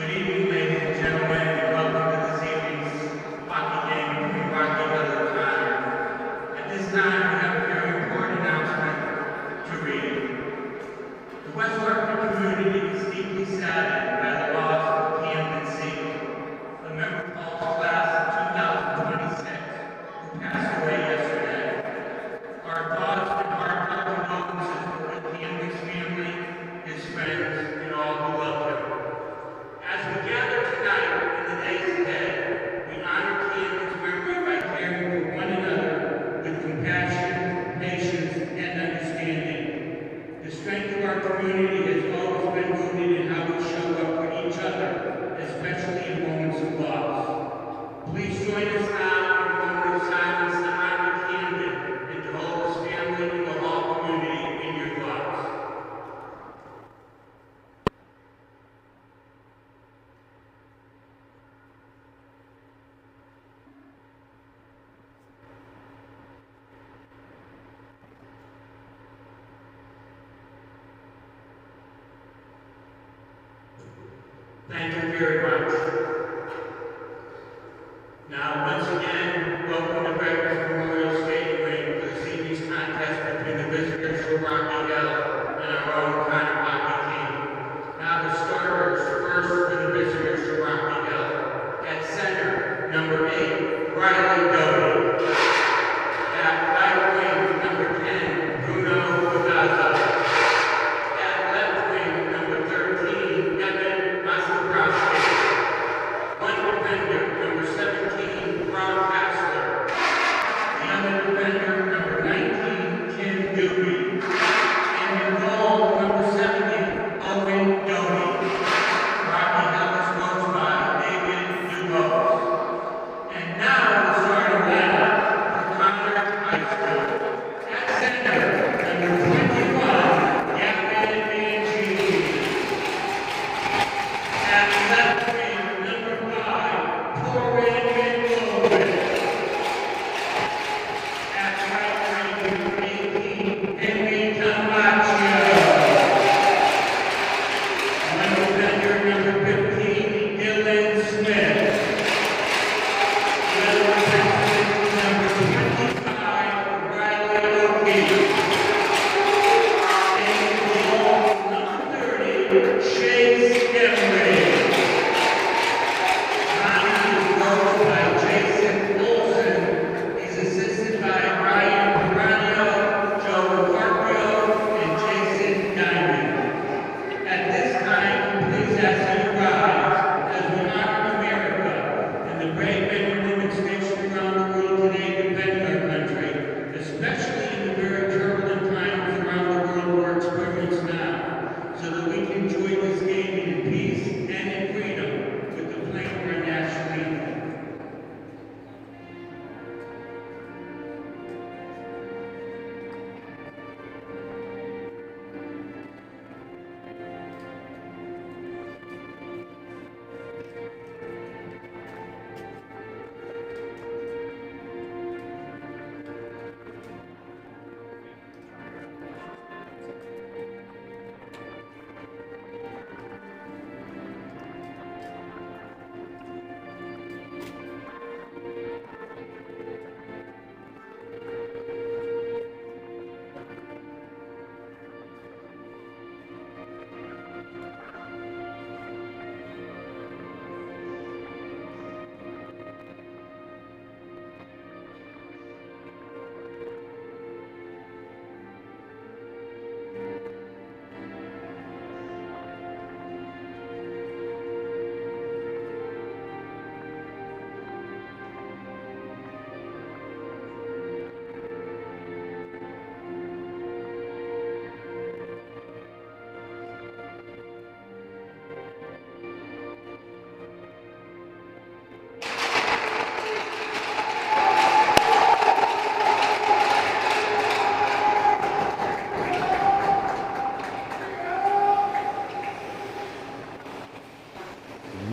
Good evening, ladies and gentlemen, and welcome to this evening's hockey game between Varsity and Conard. At this time, we have a very important announcement to read. The West Hartford community is deeply saddened by the loss of Camden C., a member of Paul's class of 2026, who passed away yesterday. Our thoughts and heartfelt condolences were with Camden's family, his friends, and all who loved him. As we gather tonight in the days ahead, we honor Camden's memory by caring for one another with compassion, patience, and understanding. The strength of our community has always been rooted in how we show up for each other, especially in moments of loss. Please join us now in a moment of silence to honor Camden and to hold his family and the whole community in your thoughts. Thank you very much. Now, once again, welcome to Breakfast Memorial Skating Rink for this evening's contest between the visitors from Rocky Hill and our own Conard hockey team. Now the starters, first for the visitors from Rocky Hill. At center, number 8, Riley Doty. At right wing, number 10, Bruno Pagazza. At left wing, number 13, Evan Masabrowski. One defender, number 17, Ron Pass.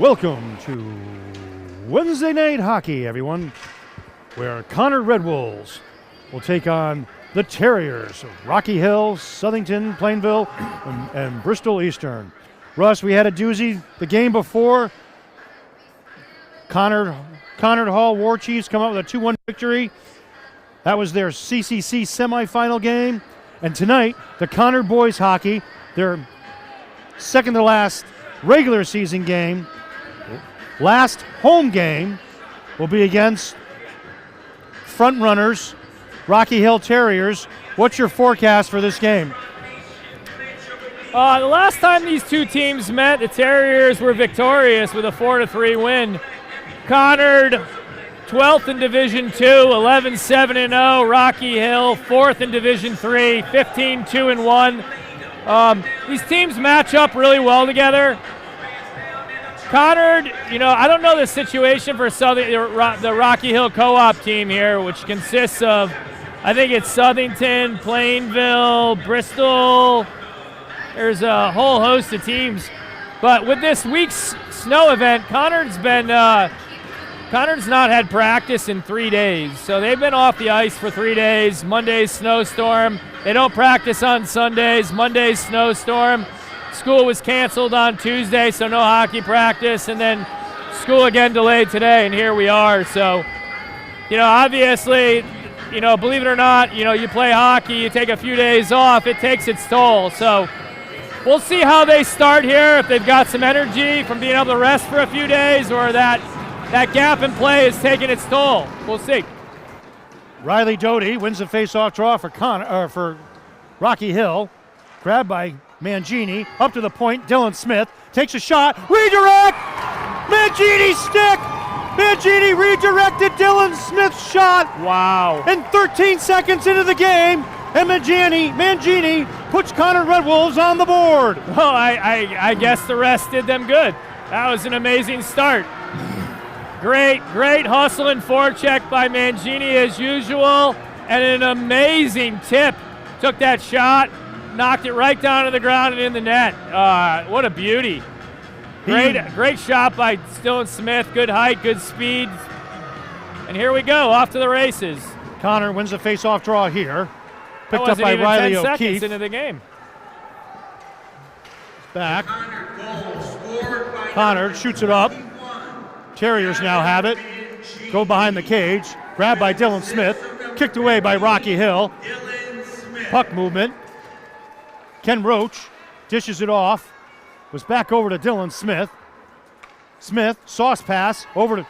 Welcome to Wednesday Night Hockey, everyone, where Conard Red Wolves will take on the Terriers of Rocky Hill, Southington, Plainville, and Bristol Eastern. Russ, we had a doozy the game before. Conard Hall War Chiefs come out with a 2-1 victory. That was their CCC semifinal game. And tonight, the Conard boys hockey, their second to last regular season game, last home game, will be against front runners, Rocky Hill Terriers. What's your forecast for this game? The last time these two teams met, the Terriers were victorious with a 4-3 win. Conard, 12th in Division 2, 11-7-0. Rocky Hill, 4th in Division 3, 15-2-1. These teams match up really well together. Conard, I don't know the situation for the Rocky Hill co-op team here, which consists of, I think it's Southington, Plainville, Bristol. There's a whole host of teams. But with this week's snow event, Conard's not had practice in 3 days. So they've been off the ice for 3 days. Monday's snowstorm. They don't practice on Sundays. Monday's snowstorm. School was canceled on Tuesday, so no hockey practice. And then school again delayed today, and here we are. So, obviously, believe it or not, you play hockey, you take a few days off, it takes its toll. So we'll see how they start here, if they've got some energy from being able to rest for a few days, or that gap in play is taking its toll. We'll see. Riley Doty wins the face-off draw for Rocky Hill. Grabbed by Mangini, up to the point, Dylan Smith takes a shot, redirect! Mangini stick! Mangini redirected Dylan Smith's shot! Wow. And 13 seconds into the game, and Mangini puts Conard Red Wolves on the board. Well, I guess the rest did them good. That was an amazing start. Great hustle and forecheck by Mangini as usual, and an amazing tip. Took that shot, knocked it right down to the ground and in the net. What a beauty. Great shot by Dylan Smith. Good height, good speed. And here we go, off to the races. Conard wins the face-off draw here. Picked up by even Riley 10 O'Keefe. seconds into the game. Back. Conard shoots it up. Terriers now have it. Go behind the cage. Grabbed by Dylan Smith. Kicked away by Rocky Hill. Puck movement. Ken Roach dishes it off. Was back over to Dylan Smith. Smith, sauce pass, over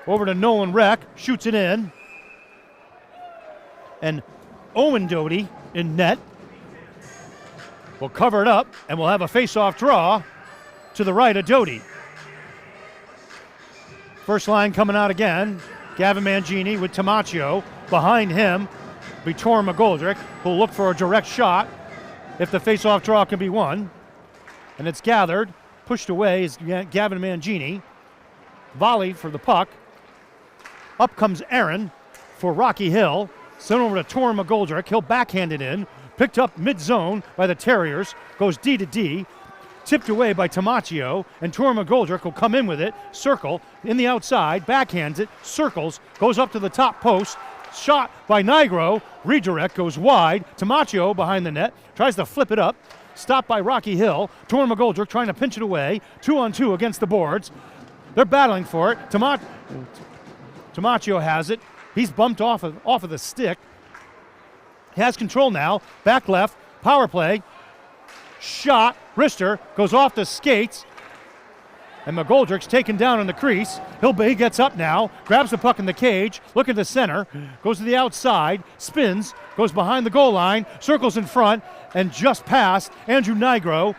to Nolan Reck, shoots it in. And Owen Doty in net will cover it up, and we'll have a face-off draw to the right of Doty. First line coming out again. Gavin Mangini with Tamaccio. Behind him, Vitor McGoldrick, who'll look for a direct shot if the face-off draw can be won. And it's gathered, pushed away is Gavin Mangini. Volley for the puck. Up comes Aaron for Rocky Hill. Sent over to Tor McGoldrick. He'll backhand it in. Picked up mid-zone by the Terriers. Goes D to D. Tipped away by Tamaccio. And Tor McGoldrick will come in with it. Circle in the outside. Backhands it. Circles. Goes up to the top post. Shot by Nigro. Redirect goes wide. Tamaccio behind the net. Tries to flip it up. Stopped by Rocky Hill. Tor McGoldrick trying to pinch it away. 2-on-2 against the boards. They're battling for it. Tamaccio has it. He's bumped off of the stick. He has control now. Back left. Power play. Shot. Wrister goes off the skates. And McGoldrick's taken down in the crease. He gets up now. Grabs the puck in the cage. Looking to center. Goes to the outside. Spins. Goes behind the goal line. Circles in front. And just past Andrew Nigro.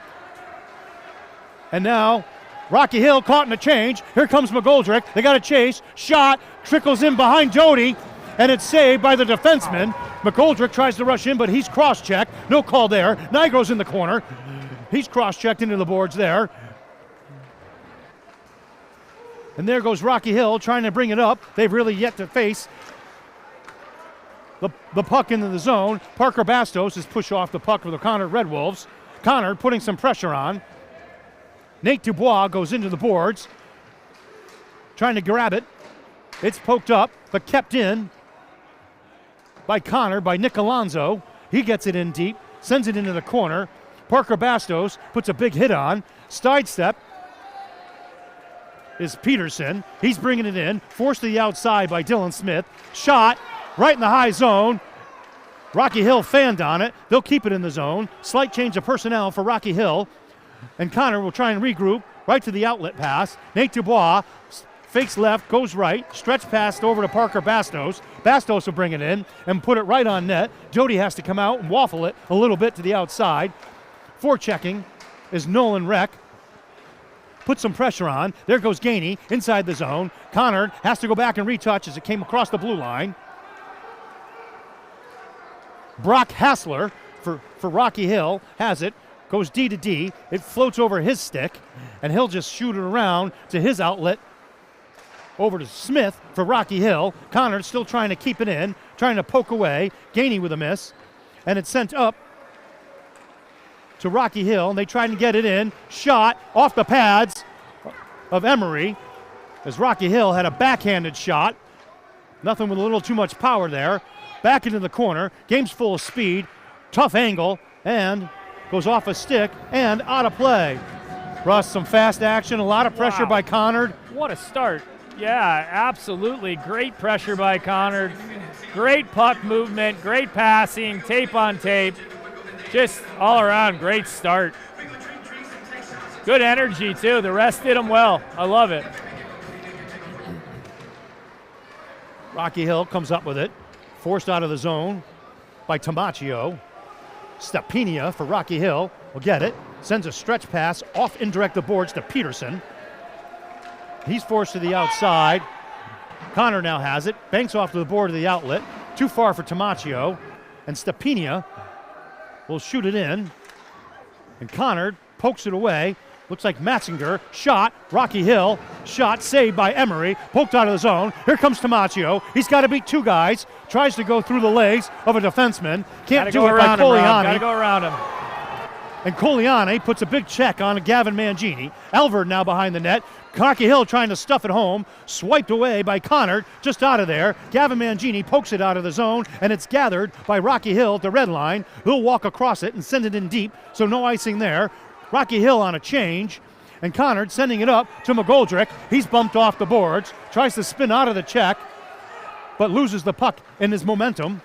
And now Rocky Hill caught in a change. Here comes McGoldrick. They got a chase. Shot. Trickles in behind Doty. And it's saved by the defenseman. McGoldrick tries to rush in, but he's cross-checked. No call there. Nigro's in the corner. He's cross-checked into the boards there. And there goes Rocky Hill trying to bring it up. They've really yet to face the puck into the zone. Parker Bastos has pushed off the puck for the Conard Red Wolves. Conard putting some pressure on. Nate Dubois goes into the boards, trying to grab it. It's poked up, but kept in by Conard, by Nick Alonso. He gets it in deep, sends it into the corner. Parker Bastos puts a big hit on. Sidestep is Peterson. He's bringing it in, forced to the outside by Dylan Smith. Shot right in the high zone. Rocky Hill fanned on it. They'll keep it in the zone. Slight change of personnel for Rocky Hill. And Conard will try and regroup right to the outlet pass. Nate Dubois fakes left, goes right, stretch pass over to Parker Bastos. Bastos will bring it in and put it right on net. Jody has to come out and waffle it a little bit to the outside. Forechecking is Nolan Reck. Put some pressure on. There goes Gainey inside the zone. Conard has to go back and retouch as it came across the blue line. Brock Hassler for Rocky Hill has it. Goes D to D. It floats over his stick, and he'll just shoot it around to his outlet. Over to Smith for Rocky Hill. Conard still trying to keep it in, trying to poke away. Gainey with a miss. And it's sent up to Rocky Hill, and they try to get it in. Shot off the pads of Emery, as Rocky Hill had a backhanded shot. Nothing with a little too much power there. Back into the corner. Game's full of speed. Tough angle, and goes off a stick and out of play. Russ, some fast action, a lot of pressure by Conard. What a start. Yeah, absolutely. Great pressure by Conard. Great puck movement, great passing, tape on tape. Just all around, great start. Good energy, too. The rest did them well. I love it. Rocky Hill comes up with it. Forced out of the zone by Tamaccio. Stepinia for Rocky Hill will get it. Sends a stretch pass off indirect the boards to Peterson. He's forced to the outside. Conard now has it. Banks off to the board of the outlet. Too far for Tamaccio. And Stepinia will shoot it in. And Conard pokes it away. Looks like Matzinger. Shot. Rocky Hill. Shot saved by Emery. Poked out of the zone. Here comes Tamaccio. He's got to beat two guys. Tries to go through the legs of a defenseman. Can't do it by Coliani. Got to go around him. And Coliani puts a big check on Gavin Mangini. Alvord now behind the net. Rocky Hill trying to stuff it home. Swiped away by Conard. Just out of there. Gavin Mangini pokes it out of the zone, and it's gathered by Rocky Hill at the red line. He'll walk across it and send it in deep, so no icing there. Rocky Hill on a change, and Conard sending it up to McGoldrick. He's bumped off the boards, tries to spin out of the check, but loses the puck in his momentum.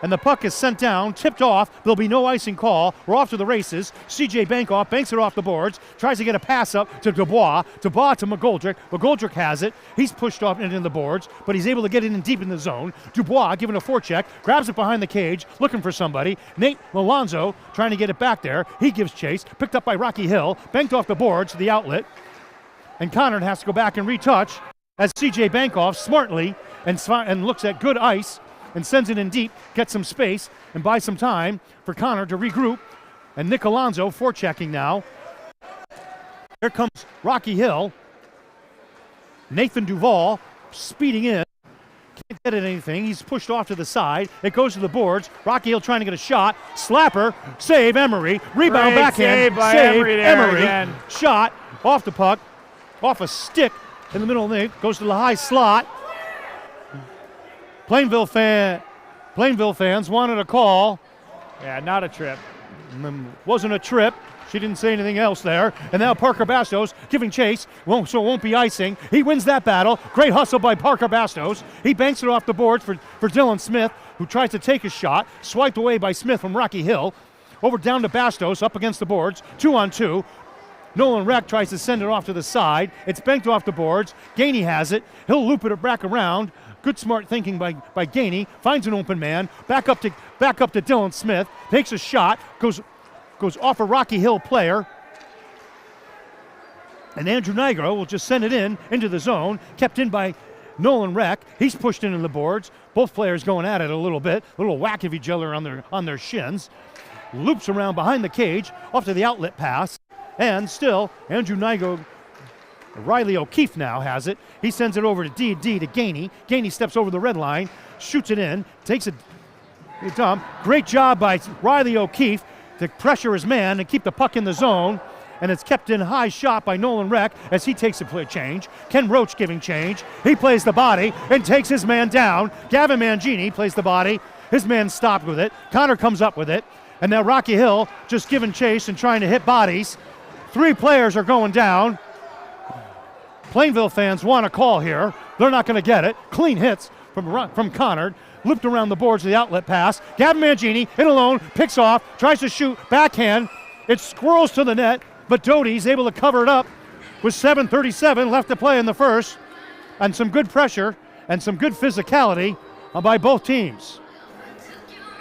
And the puck is sent down, tipped off. There'll be no icing call. We're off to the races. CJ Bankoff banks it off the boards, tries to get a pass up to Dubois. Dubois to McGoldrick. McGoldrick has it. He's pushed off into the boards, but he's able to get it in deep in the zone. Dubois giving a forecheck, grabs it behind the cage, looking for somebody. Nate Alonso trying to get it back there. He gives chase, picked up by Rocky Hill, banked off the boards to the outlet. And Conard has to go back and retouch as CJ Bankoff smartly and looks at good ice and sends it in deep, gets some space, and buys some time for Conard to regroup. And Nick Alonso forechecking now. Here comes Rocky Hill. Nathan Duval speeding in. Can't get at anything. He's pushed off to the side. It goes to the boards. Rocky Hill trying to get a shot. Slapper. Save Emery. Rebound Great backhand. save by Save Emery again. Shot off the puck. Off a stick in the middle of the net. Goes to the high slot. Plainville fans wanted a call. Yeah, not a trip. Wasn't a trip. She didn't say anything else there. And now Parker Bastos giving chase. So it won't be icing. He wins that battle. Great hustle by Parker Bastos. He banks it off the boards for Dylan Smith, who tries to take a shot. Swiped away by Smith from Rocky Hill. Over down to Bastos, up against the boards. 2-on-2. Nolan Reck tries to send it off to the side. It's banked off the boards. Gainey has it. He'll loop it back around. Good smart thinking by Gainey. Finds an open man. Back up to Dylan Smith. Takes a shot. Goes off a Rocky Hill player. And Andrew Nigro will just send it into the zone. Kept in by Nolan Reck. He's pushed into the boards. Both players going at it a little bit. A little whack of each other on their shins. Loops around behind the cage. Off to the outlet pass. And still, Andrew Nigro. Riley O'Keefe now has it. He sends it over to D to Gainey. Gainey steps over the red line, shoots it in, takes a dump. Great job by Riley O'Keefe to pressure his man and keep the puck in the zone. and it's kept in high shot by Nolan Reck as he takes a play change. Ken Roach giving change. He plays the body and takes his man down. Gavin Mangini plays the body. His man stopped with it. Conard comes up with it. And now Rocky Hill just giving chase and trying to hit bodies. 3 players are going down. Plainville fans want a call here. They're not going to get it. Clean hits from Conard. Looped around the boards of the outlet pass. Gavin Mangini in alone, picks off, tries to shoot, backhand. It squirrels to the net, but Doty's able to cover it up with 7:37 left to play in the first. And some good pressure and some good physicality by both teams.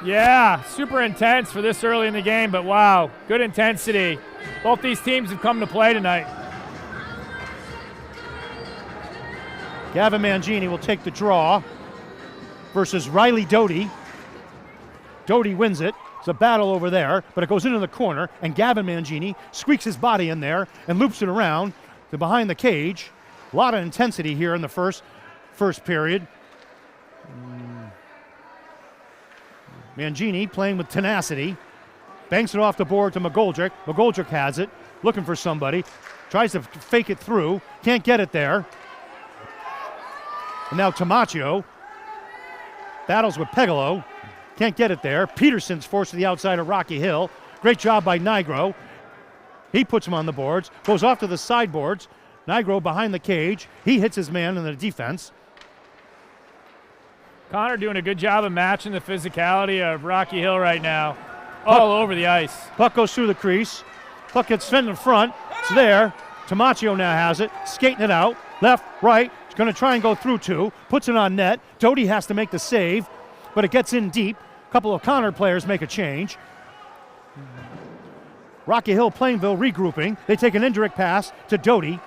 Yeah, super intense for this early in the game, but wow, good intensity. Both these teams have come to play tonight. Gavin Mangini will take the draw versus Riley Doty. Doty wins it. It's a battle over there, but it goes into the corner, and Gavin Mangini squeaks his body in there and loops it around to behind the cage. A lot of intensity here in the first period. Mangini playing with tenacity. Banks it off the board to McGoldrick. McGoldrick has it, looking for somebody. Tries to fake it through, can't get it there. And now Tamaccio battles with Pegalo. Can't get it there. Peterson's forced to the outside of Rocky Hill. Great job by Nigro. He puts him on the boards. Goes off to the sideboards. Nigro behind the cage. He hits his man in the defense. Conard doing a good job of matching the physicality of Rocky Hill right now. All over the ice. Puck goes through the crease. Puck gets sent in front. It's there. Tamaccio now has it. Skating it out. Left, right. He's going to try and go through 2. Puts it on net. Doty has to make the save, but it gets in deep. A couple of Conard players make a change. Rocky Hill, Plainville regrouping. They take an indirect pass to Doty.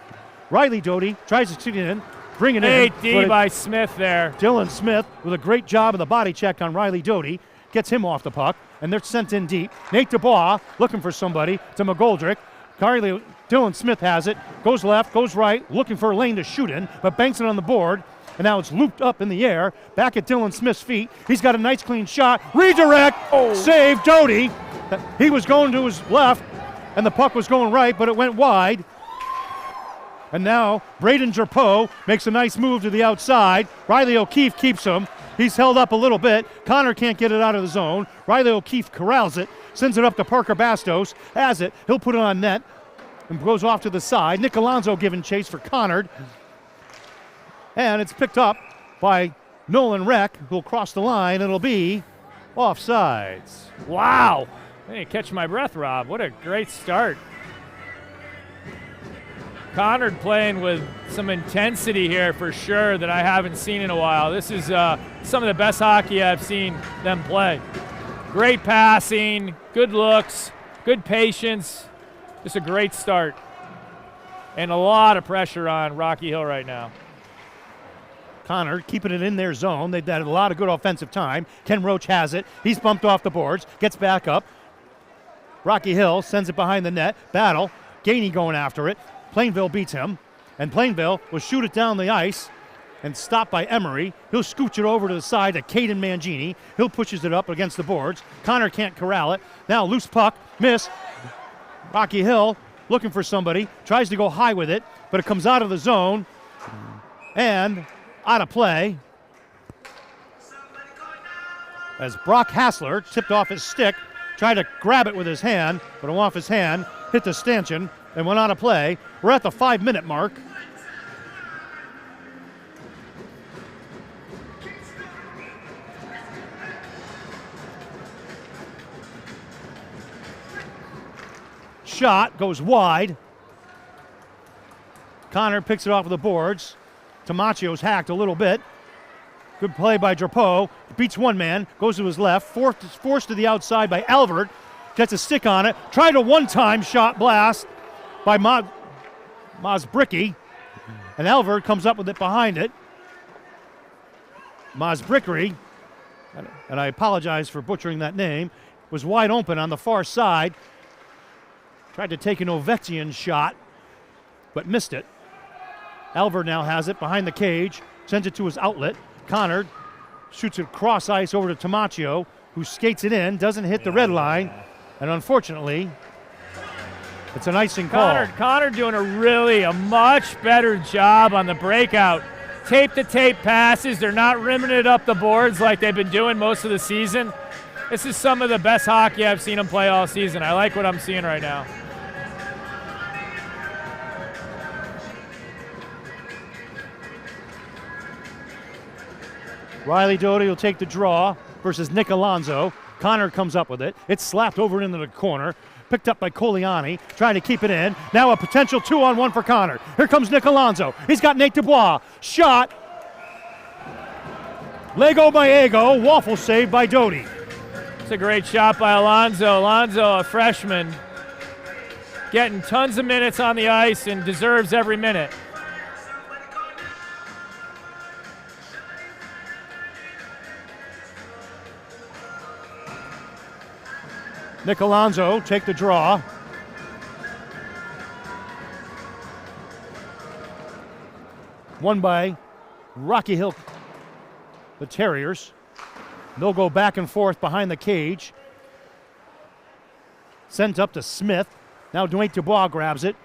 Riley Doty tries to stick it in. Bring it in. 8D by Smith there. Dylan Smith with a great job of the body check on Riley Doty. Gets him off the puck, and they're sent in deep. Nate Dubois looking for somebody to McGoldrick. Dylan Smith has it. Goes left, goes right, looking for a lane to shoot in, but banks it on the board. And now it's looped up in the air. Back at Dylan Smith's feet. He's got a nice clean shot. Redirect. Save Doty. He was going to his left, and the puck was going right, but it went wide. And now Braden Jerpeau makes a nice move to the outside. Riley O'Keefe keeps him. He's held up a little bit. Conard can't get it out of the zone. Riley O'Keefe corrals it, sends it up to Parker Bastos. Has it. He'll put it on net and goes off to the side. Nick Alonso giving chase for Conard. And it's picked up by Nolan Reck, who'll cross the line. It'll be offsides. Wow. I didn't catch my breath, Rob. What a great start. Conard playing with some intensity here for sure that I haven't seen in a while. This is some of the best hockey I've seen them play. Great passing, good looks, good patience. Just a great start. And a lot of pressure on Rocky Hill right now. Conard keeping it in their zone. They've had a lot of good offensive time. Ken Roach has it. He's bumped off the boards, gets back up. Rocky Hill sends it behind the net. Battle. Gainey going after it. Plainville beats him. And Plainville will shoot it down the ice and stopped by Emery. He'll scooch it over to the side to Caden Mangini. He'll pushes it up against the boards. Conard can't corral it. Now loose puck. Miss. Rocky Hill looking for somebody. Tries to go high with it, but it comes out of the zone. And out of play as Brock Hassler tipped off his stick, tried to grab it with his hand, but it went off his hand, hit the stanchion, and went out of play. We're at the 5-minute mark. Shot goes wide. Conard picks it off of the boards. Tamaccio's hacked a little bit. Good play by Drapeau. Beats one man, goes to his left, forced to the outside by Albert. Gets a stick on it. Tried a one-time shot blast by Mosbricki. And Albert comes up with it behind it. Mosbricki, and I apologize for butchering that name, was wide open on the far side. Tried to take an Ovechkian shot, but missed it. Albert now has it behind the cage, sends it to his outlet. Conard shoots it cross ice over to Tamaccio, who skates it in, doesn't hit the red line, and unfortunately, It's an icing call. Conard doing a much better job on the breakout. Tape-to-tape passes. They're not rimming it up the boards like they've been doing most of the season. This is some of the best hockey I've seen them play all season. I like what I'm seeing right now. Riley Doty will take the draw versus Nick Alonso. Conard comes up with it. It's slapped over into the corner. Picked up by Coliani, trying to keep it in. Now a potential 2-on-1 for Conard. Here comes Nick Alonso. He's got Nate Dubois. Shot. Lego by Ego. Waffle save by Doty. It's a great shot by Alonso. Alonso, a freshman, getting tons of minutes on the ice and deserves every minute. Nick Alonso take the draw. Won by Rocky Hill, the Terriers. They'll go back and forth behind the cage. Sent up to Smith. Now Dwight Dubois grabs it.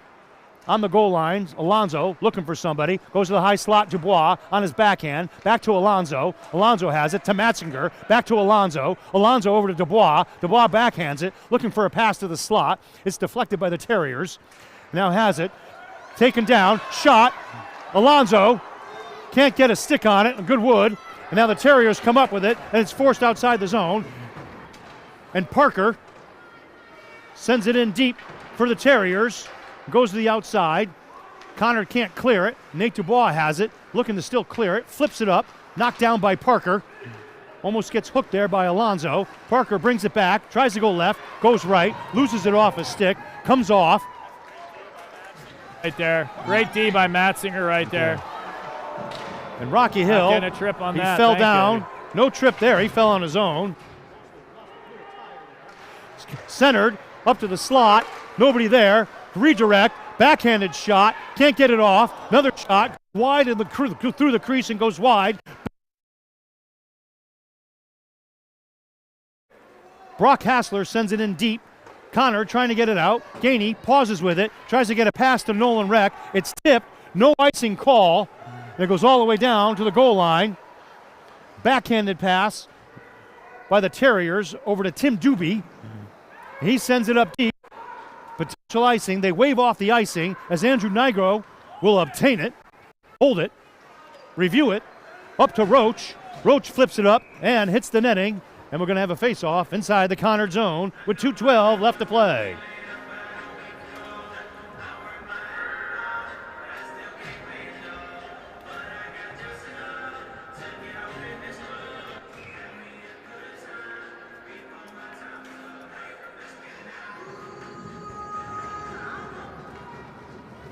On the goal line, Alonso looking for somebody. Goes to the high slot, Dubois on his backhand. Back to Alonso. Alonso has it to Matzinger. Back to Alonso. Alonso over to Dubois. Dubois backhands it, looking for a pass to the slot. It's deflected by the Terriers. Now has it. Taken down. Shot. Alonso can't get a stick on it. Good wood. And now the Terriers come up with it, and it's forced outside the zone. And Parker sends it in deep for the Terriers. Goes to the outside. Conard can't clear it. Nate Dubois has it, looking to still clear it. Flips it up. Knocked down by Parker. Almost gets hooked there by Alonso. Parker brings it back, tries to go left, goes right, loses it off his stick, comes off. Right there. Great D by Matzinger right there. And Rocky Hill, not getting a trip on he that. fell Thank down. you. No trip there. He fell on his own. Centered, up to the slot. Nobody there. Redirect, backhanded shot. Can't get it off. Another shot. Wide in the through the crease and goes wide. Brock Hassler sends it in deep. Conard trying to get it out. Gainey pauses with it. Tries to get a pass to Nolan Reck. It's tipped. No icing call. And it goes all the way down to the goal line. Backhanded pass by the Terriers over to Tim Doobie. He sends it up deep. Potential icing. They wave off the icing as Andrew Nigro will obtain it, hold it, review it, up to Roach. Roach flips it up and hits the netting. And we're going to have a face-off inside the Conard zone with 2:12 left to play.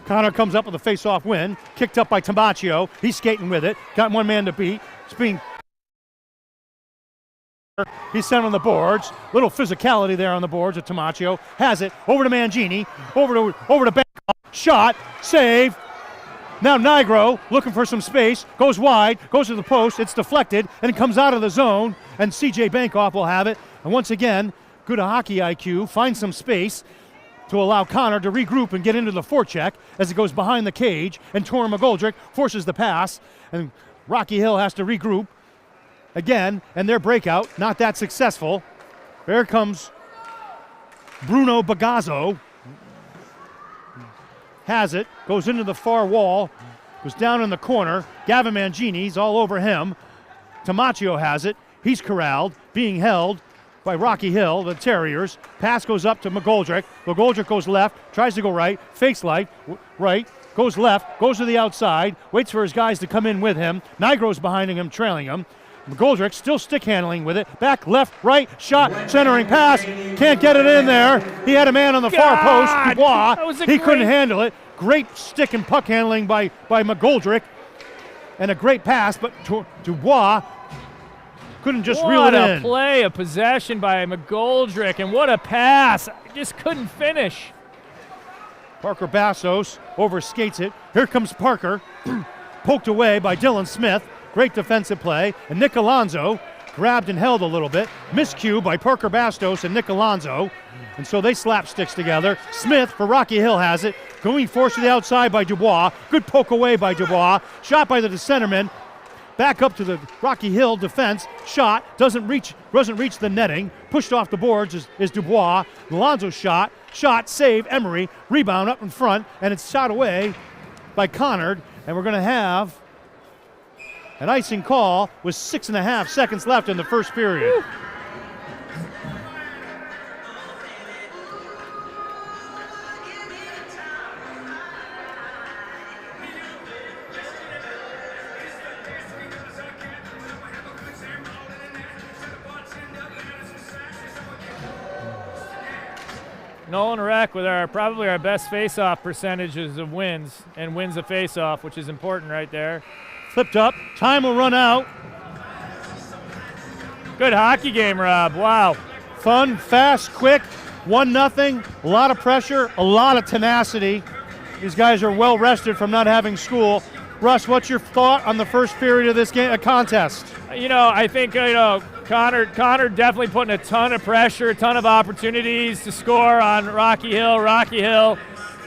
Conard comes up with a face-off win. Kicked up by Tamaccio. He's skating with it. Got one man to beat. It's being... He's sent on the boards. Little physicality there on the boards with Tamaccio. Has it. Over to Mangini. Over to Bankoff. Shot. Save. Now Nigro looking for some space. Goes wide. Goes to the post. It's deflected. And it comes out of the zone. And C.J. Bankoff will have it. And once again, good hockey IQ. Finds some space to allow Conard to regroup and get into the forecheck as it goes behind the cage. And Torrin McGoldrick forces the pass. And Rocky Hill has to regroup again. And their breakout, not that successful. There comes Bruno Bagazzo. Has it. Goes into the far wall. Goes down in the corner. Gavin Mangini's all over him. Tamaccio has it. He's corralled. Being held by Rocky Hill, the Terriers. Pass goes up to McGoldrick. McGoldrick goes left, tries to go right, fakes right, goes left, goes to the outside, waits for his guys to come in with him. Nigro's behind him, trailing him. McGoldrick still stick handling with it. Back, left, right, shot, centering pass. Can't get it in there. He had a man on the far post, Dubois. He couldn't handle it. Great stick and puck handling by McGoldrick. And a great pass, but Dubois couldn't just reel it in. What a play, a possession by McGoldrick, and what a pass. Just couldn't finish. Parker Bassos overskates it. Here comes Parker, poked away by Dylan Smith. Great defensive play. And Nick Alonso grabbed and held a little bit. Miscue by Parker Bastos and Nick Alonso. And so they slap sticks together. Smith for Rocky Hill has it. Going forced to the outside by Dubois. Good poke away by Dubois. Shot by the centerman. Back up to the Rocky Hill defense. Shot. Doesn't reach the netting. Pushed off the boards is Dubois. Alonso's shot. Shot. Save. Emery. Rebound up in front. And it's shot away by Conard. And we're going to have an icing call with 6.5 seconds left in the first period. Woo. Nolan Reck with probably our best face-off percentages of wins, and wins a face-off, which is important right there. Flipped up. Time will run out. Good hockey game, Rob. Wow. Fun, fast, quick. 1-0. A lot of pressure, a lot of tenacity. These guys are well rested from not having school. Russ, what's your thought on the first period of this game, a contest? I think Conard definitely putting a ton of pressure, a ton of opportunities to score on Rocky Hill. Rocky Hill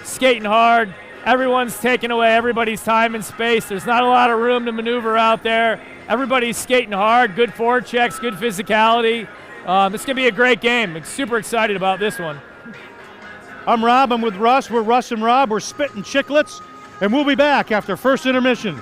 skating hard. Everyone's taking away everybody's time and space. There's not a lot of room to maneuver out there. Everybody's skating hard, good forechecks, good physicality. This is going to be a great game. I'm super excited about this one. I'm Rob. I'm with Russ. We're Russ and Rob. We're spitting chicklets, and we'll be back after first intermission.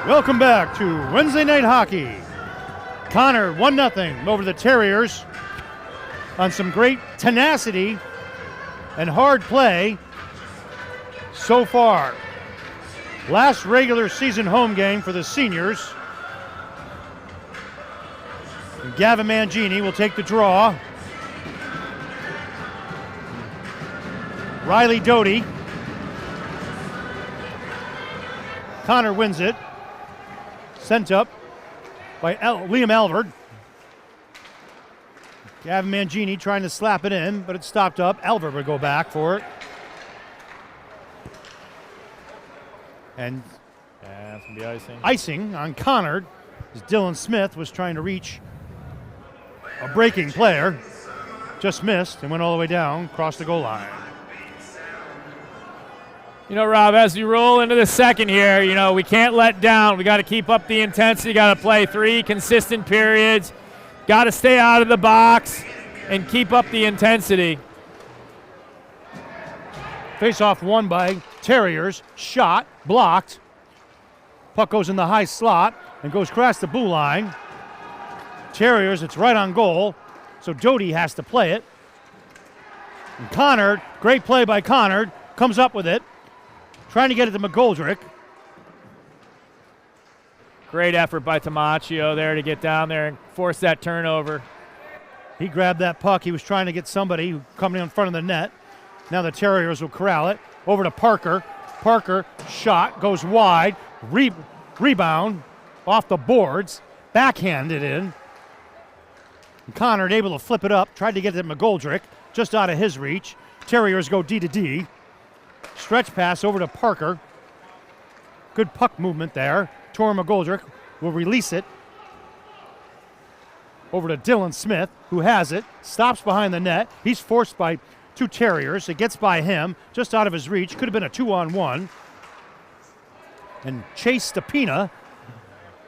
Welcome back to Wednesday Night Hockey. Conard 1-0 over the Terriers on some great tenacity and hard play so far. Last regular season home game for the seniors. And Gavin Mangini will take the draw. Riley Doty. Conard wins it. Sent up by Liam Alvord. Gavin Mangini trying to slap it in, but it's stopped up. Alvord would go back for it. And that's going to be icing. Icing on Conard as Dylan Smith was trying to reach a breaking player. Just missed and went all the way down, crossed the goal line. You know, Rob, as we roll into the second here, you know, we can't let down. We got to keep up the intensity. Got to play 3 consistent periods. Got to stay out of the box and keep up the intensity. Face-off won by Terriers. Shot, blocked. Puck goes in the high slot and goes across the blue line. Terriers, it's right on goal, so Doty has to play it. And Conard, great play by Conard, comes up with it. Trying to get it to McGoldrick. Great effort by Tamaccio there to get down there and force that turnover. He grabbed that puck. He was trying to get somebody coming in front of the net. Now the Terriers will corral it. Over to Parker. Parker, shot, goes wide. Rebound off the boards. Backhanded in. And Conard able to flip it up. Tried to get it to McGoldrick. Just out of his reach. Terriers go D to D. Stretch pass over to Parker. Good puck movement there. Tor McGoldrick will release it. Over to Dylan Smith, who has it. Stops behind the net. He's forced by 2 Terriers. It gets by him, just out of his reach. Could have been a 2-on-1. And Chase Stepina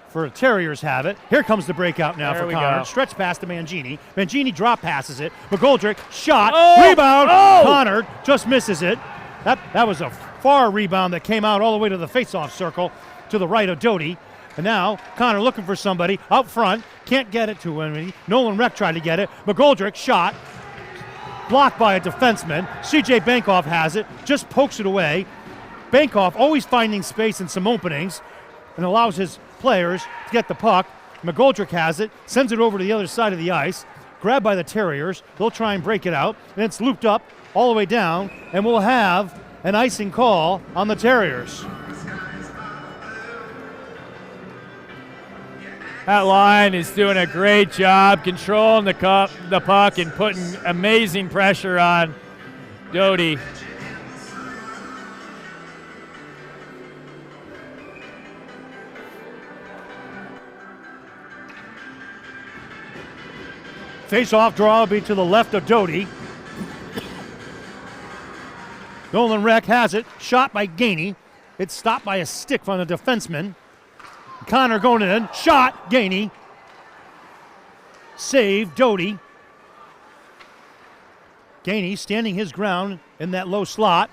for Terriers have it. Here comes the breakout now for Conard. Stretch pass to Mangini. Mangini drop passes it. McGoldrick, shot, rebound. Conard just misses it. That was a far rebound that came out all the way to the face-off circle to the right of Doty. And now Conard looking for somebody out front. Can't get it to him. Nolan Reck tried to get it. McGoldrick shot. Blocked by a defenseman. C.J. Bankoff has it. Just pokes it away. Bankoff always finding space in some openings and allows his players to get the puck. McGoldrick has it. Sends it over to the other side of the ice. Grabbed by the Terriers. They'll try and break it out. And it's looped up all the way down, and we'll have an icing call on the Terriers. That line is doing a great job controlling the puck and putting amazing pressure on Doty. Face-off draw will be to the left of Doty. Nolan Reck has it. Shot by Gainey. It's stopped by a stick from the defenseman. Conard going in. Shot. Gainey. Save. Doty. Gainey standing his ground in that low slot.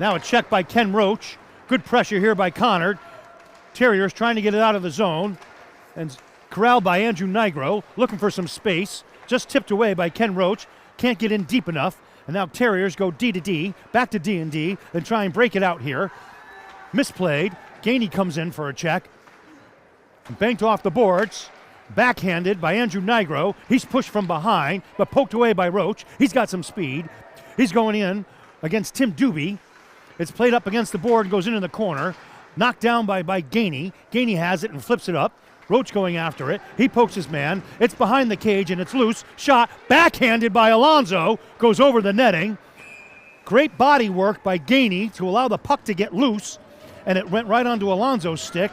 Now a check by Ken Roach. Good pressure here by Conard. Terriers trying to get it out of the zone. And corralled by Andrew Nigro. Looking for some space. Just tipped away by Ken Roach. Can't get in deep enough. And now Terriers go D to D, back to D and D, then try and break it out here. Misplayed. Gainey comes in for a check. Banked off the boards. Backhanded by Andrew Nigro. He's pushed from behind, but poked away by Roach. He's got some speed. He's going in against Tim Doobie. It's played up against the board and goes into the corner. Knocked down by Gainey. Gainey has it and flips it up. Roach going after it. He pokes his man. It's behind the cage and it's loose. Shot backhanded by Alonso. Goes over the netting. Great body work by Gainey to allow the puck to get loose. And it went right onto Alonso's stick.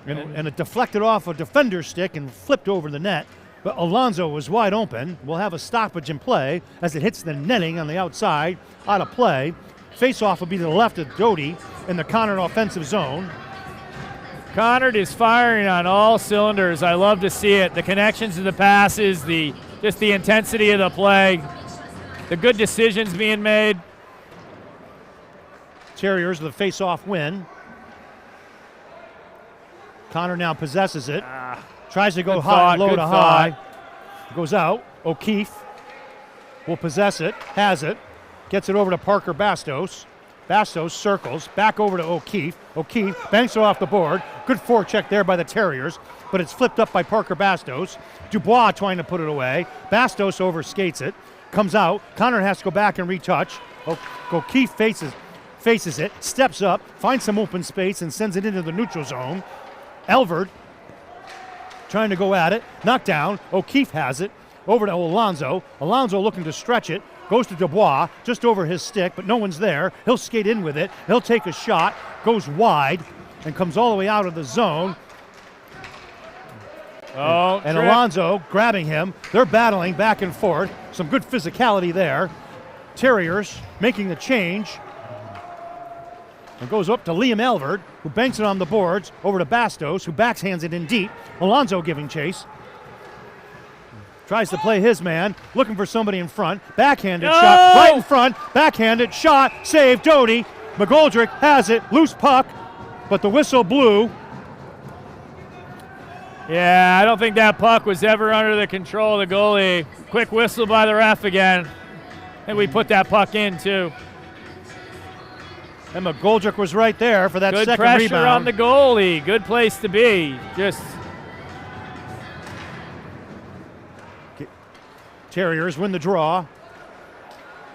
And it deflected off a defender's stick and flipped over the net. But Alonso was wide open. We'll have a stoppage in play as it hits the netting on the outside. Out of play. Face-off will be to the left of Doty in the Conard offensive zone. Conard is firing on all cylinders. I love to see it. The connections to the passes, just the intensity of the play, the good decisions being made. Terriers with a face-off win. Conard now possesses it. Tries to go Good high, thought, low good to thought. high. Goes out. O'Keefe will possess it, has it, gets it over to Parker Bastos. Bastos circles, back over to O'Keefe. O'Keefe banks it off the board. Good forecheck there by the Terriers, but it's flipped up by Parker Bastos. Dubois trying to put it away. Bastos overskates it, comes out. Conard has to go back and retouch. O'Keefe faces it, steps up, finds some open space and sends it into the neutral zone. Elverd trying to go at it, knocked down. O'Keefe has it, over to Alonso. Alonso looking to stretch it, goes to Dubois, just over his stick, but no one's there. He'll skate in with it, he'll take a shot, goes wide, and comes all the way out of the zone. And Alonso grabbing him. They're battling back and forth. Some good physicality there. Terriers making the change. And goes up to Liam Elverd, who banks it on the boards, over to Bastos, who backhands it in deep. Alonso giving chase. Tries to play his man, looking for somebody in front. Backhanded shot, right in front. Backhanded shot, save Doty. McGoldrick has it, loose puck, but the whistle blew. Yeah, I don't think that puck was ever under the control of the goalie. Quick whistle by the ref again. And we put that puck in, too. And McGoldrick was right there for that Good second pressure rebound. on the goalie. Good place to be. Just Terriers win the draw.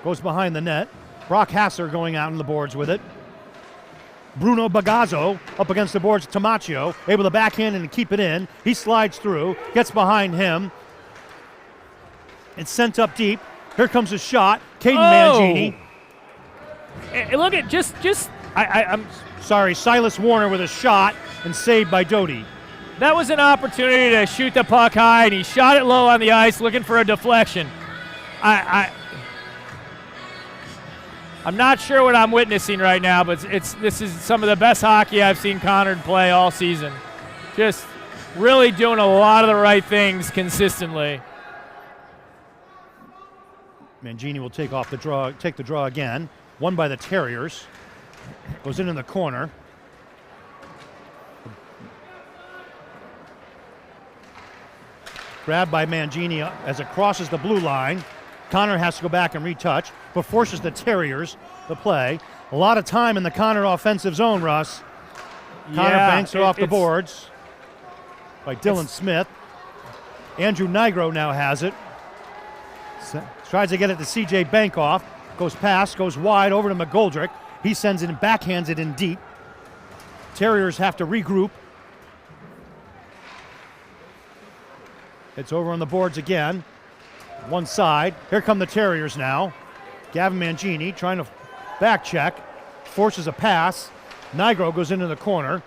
Goes behind the net. Brock Hasser going out on the boards with it. Bruno Bagazzo up against the boards. Tamaccio able to backhand and keep it in. He slides through, gets behind him. It's sent up deep. Here comes a shot. Caden Mangini. Hey, look at I'm Sorry, Silas Warner with a shot and saved by Doty. That was an opportunity to shoot the puck high, and he shot it low on the ice, looking for a deflection. I'm not sure what I'm witnessing right now, but this is some of the best hockey I've seen Conard play all season. Just really doing a lot of the right things consistently. Mangini will take the draw again. Won by the Terriers. Goes in the corner. Grabbed by Mangini as it crosses the blue line. Conard has to go back and retouch, but forces the Terriers to play. A lot of time in the Conard offensive zone, Russ. Conard banks it off the boards by Dylan Smith. Andrew Nigro now has it. Tries to get it to C.J. Bankoff. Goes past, goes wide over to McGoldrick. He sends it and backhands it in deep. Terriers have to regroup. It's over on the boards again. One side. Here come the Terriers now. Gavin Mangini trying to back check. Forces a pass. Nigro goes into the corner.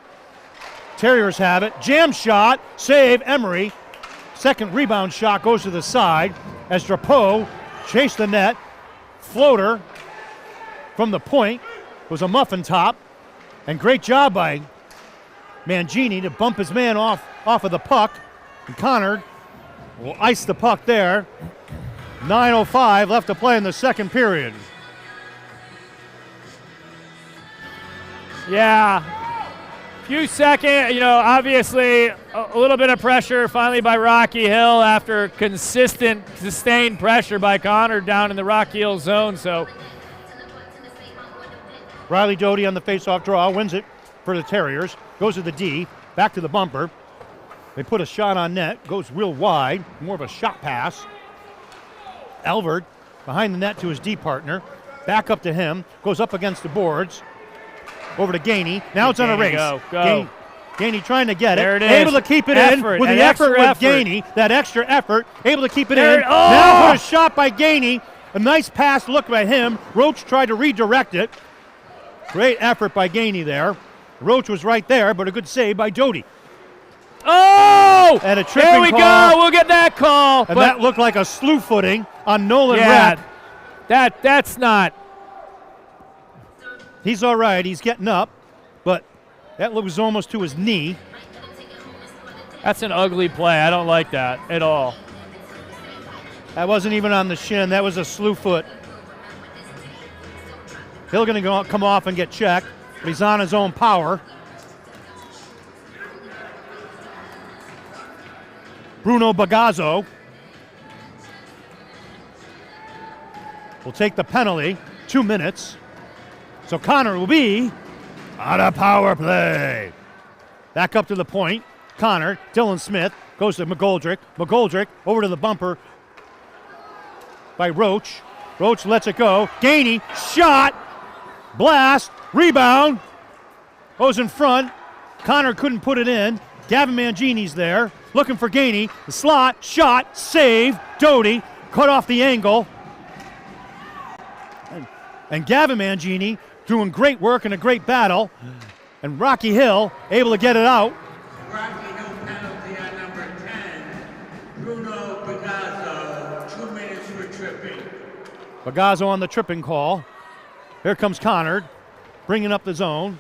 Terriers have it. Jam shot. Save Emery. Second rebound shot goes to the side as Drapeau chased the net. Floater from the point was a muffin top. And great job by Mangini to bump his man off of the puck. And Conard will ice the puck there. 9:05 left to play in the second period. Yeah. Few seconds, obviously a little bit of pressure finally by Rocky Hill after consistent, sustained pressure by Conard down in the Rocky Hill zone. So Riley Doty on the faceoff draw, wins it for the Terriers, goes to the D, back to the bumper. They put a shot on net, goes real wide, more of a shot pass. Elverd behind the net to his D partner, back up to him, goes up against the boards, over to Gainey. Now it's on a race. Go. Gainey trying to get there it. It is. Able to keep it in with the effort with Gainey. That extra effort. Able to keep it in. Now put a shot by Gainey. A nice pass look by him. Roach tried to redirect it. Great effort by Gainey there. Roach was right there, but a good save by Doty. Oh! And a tripping There we call. go. We'll get that call. And that looked like a slew footing on Nolan Rapp. That's not. He's all right. He's getting up, but that was almost to his knee. That's an ugly play. I don't like that at all. That wasn't even on the shin. That was a slew foot. He's going to come off and get checked, but he's on his own power. Bruno Bagazzo will take the penalty, 2 minutes. So Conard will be on a power play. Back up to the point. Conard, Dylan Smith goes to McGoldrick. McGoldrick over to the bumper by Roach. Roach lets it go. Gainey, shot, blast, rebound. Goes in front. Conard couldn't put it in. Gavin Mangini's there, looking for Gainey. The slot, shot, save. Doty cut off the angle. And Gavin Mangini doing great work and a great battle. And Rocky Hill able to get it out. Rocky Hill penalty on number 10. Bruno Bagazzo, 2 minutes for tripping. Bagazzo on the tripping call. Here comes Conard, bringing up the zone.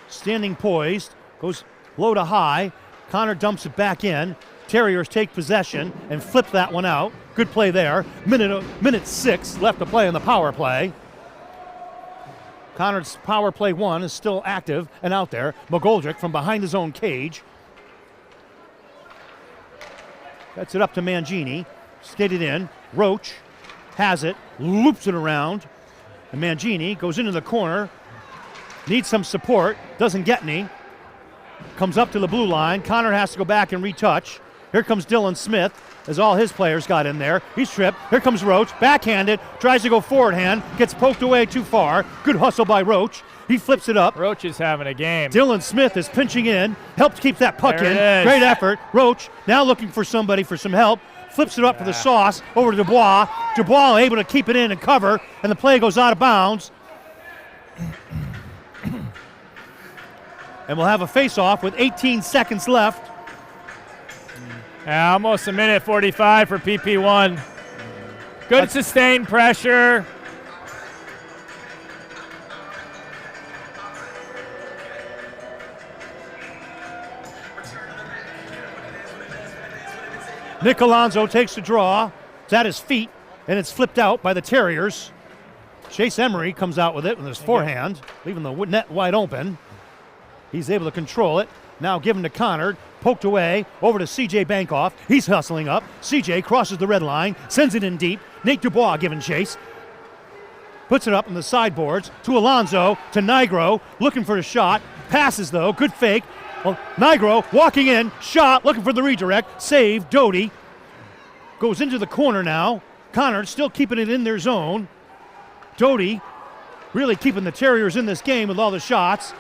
Standing poised, goes low to high. Conard dumps it back in. Terriers take possession and flip that one out. Good play there. Minute 6 left to play in the power play. Conard's power play 1 is still active and out there. McGoldrick from behind his own cage. Gets it up to Mangini. Skated in. Roach has it, loops it around. And Mangini goes into the corner. Needs some support. Doesn't get any. Comes up to the blue line. Conard has to go back and retouch. Here comes Dylan Smith as all his players got in there. He's tripped. Here comes Roach. Backhanded. Tries to go forward hand. Gets poked away too far. Good hustle by Roach. He flips it up. Roach is having a game. Dylan Smith is pinching in. Helped keep that puck There in. it is. Great effort. Roach now looking for somebody for some help. Flips it up for the sauce over to Dubois. Dubois able to keep it in and cover. And the play goes out of bounds. And we'll have a face-off with 18 seconds left. Yeah, almost a minute 45 for PP1. Good sustained pressure. Nick Alonso takes the draw. It's at his feet, and it's flipped out by the Terriers. Chase Emery comes out with it with his forehand, leaving the net wide open. He's able to control it. Now given to Conard, poked away, over to C.J. Bankoff. He's hustling up. C.J. crosses the red line, sends it in deep. Nate Dubois giving chase. Puts it up in the sideboards to Alonso, to Nigro, looking for a shot. Passes though, good fake. Well, Nigro walking in, shot, looking for the redirect. Save, Doty. Goes into the corner now. Conard still keeping it in their zone. Doty really keeping the Terriers in this game with all the shots.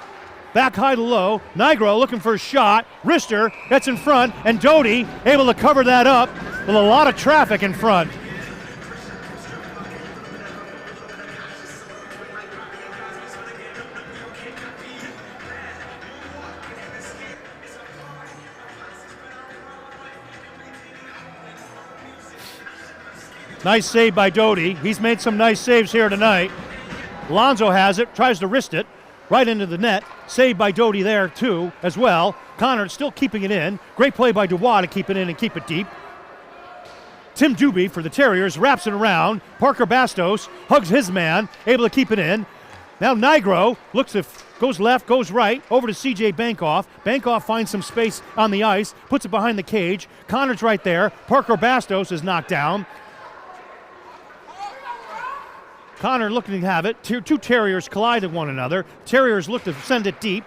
Back high to low. Nigro looking for a shot. Rister gets in front, and Doty able to cover that up with a lot of traffic in front. Nice save by Doty. He's made some nice saves here tonight. Alonso has it, tries to wrist it. Right into the net. Saved by Doty there, too, as well. Conard still keeping it in. Great play by Dubois to keep it in and keep it deep. Tim Doobie for the Terriers wraps it around. Parker Bastos hugs his man, able to keep it in. Now Nigro looks goes left, goes right, over to C.J. Bankoff. Bankoff finds some space on the ice, puts it behind the cage. Conard's right there. Parker Bastos is knocked down. Conard looking to have it. Two Terriers collide with one another. Terriers look to send it deep,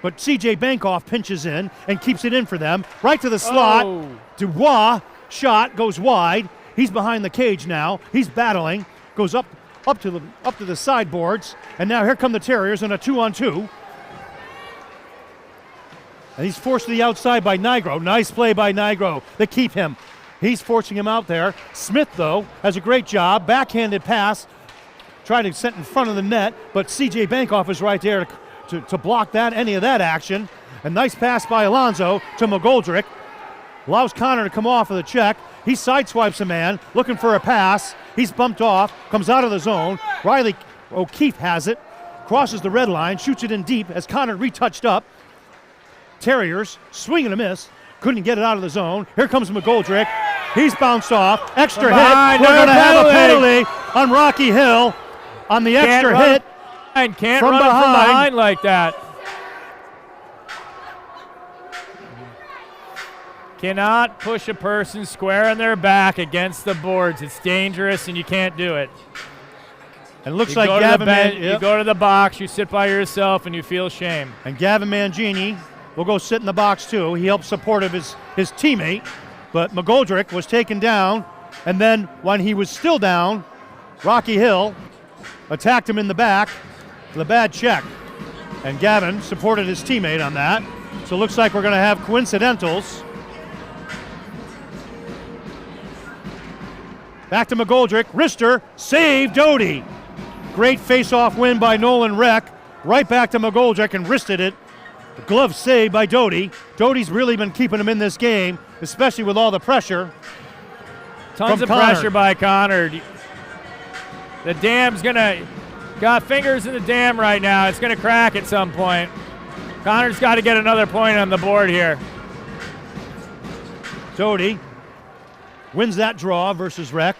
but C.J. Bankoff pinches in and keeps it in for them. Right to the slot. Oh. Dubois, shot, goes wide. He's behind the cage now. He's battling. Goes up to the sideboards. And now here come the Terriers in a 2-on-2. And he's forced to the outside by Nigro. Nice play by Nigro. They keep him. He's forcing him out there. Smith, though, has a great job. Backhanded pass. Trying to set in front of the net, but C.J. Bankoff is right there to block any of that action. A nice pass by Alonso to McGoldrick. Allows Conard to come off of the check. He sideswipes a man, looking for a pass. He's bumped off, comes out of the zone. Riley O'Keefe has it, crosses the red line, shoots it in deep as Conard retouched up. Terriers, swing and a miss. Couldn't get it out of the zone. Here comes McGoldrick. He's bounced off. Extra hit. We're going to have a penalty on Rocky Hill. On the extra hit and can't from run behind. from behind like that. Cannot push a person square on their back against the boards. It's dangerous and you can't do it. And it looks You like go to the Gavin bench, Man- you yep. go to the box, you sit by yourself and you feel shame. And Gavin Mangini will go sit in the box too. He helped support of his teammate, but McGoldrick was taken down, and then when he was still down, Rocky Hill attacked him in the back with a bad check. And Gavin supported his teammate on that. So it looks like we're going to have coincidentals. Back to McGoldrick. Wrister, save Doty. Great face-off win by Nolan Reck. Right back to McGoldrick and wristed it. Glove save by Doty. Doty's really been keeping him in this game, especially with all the pressure. Tons of Conard. pressure by Conard. The dam's got fingers in the dam right now. It's gonna crack at some point. Conard's got to get another point on the board here. Doty wins that draw versus Reck.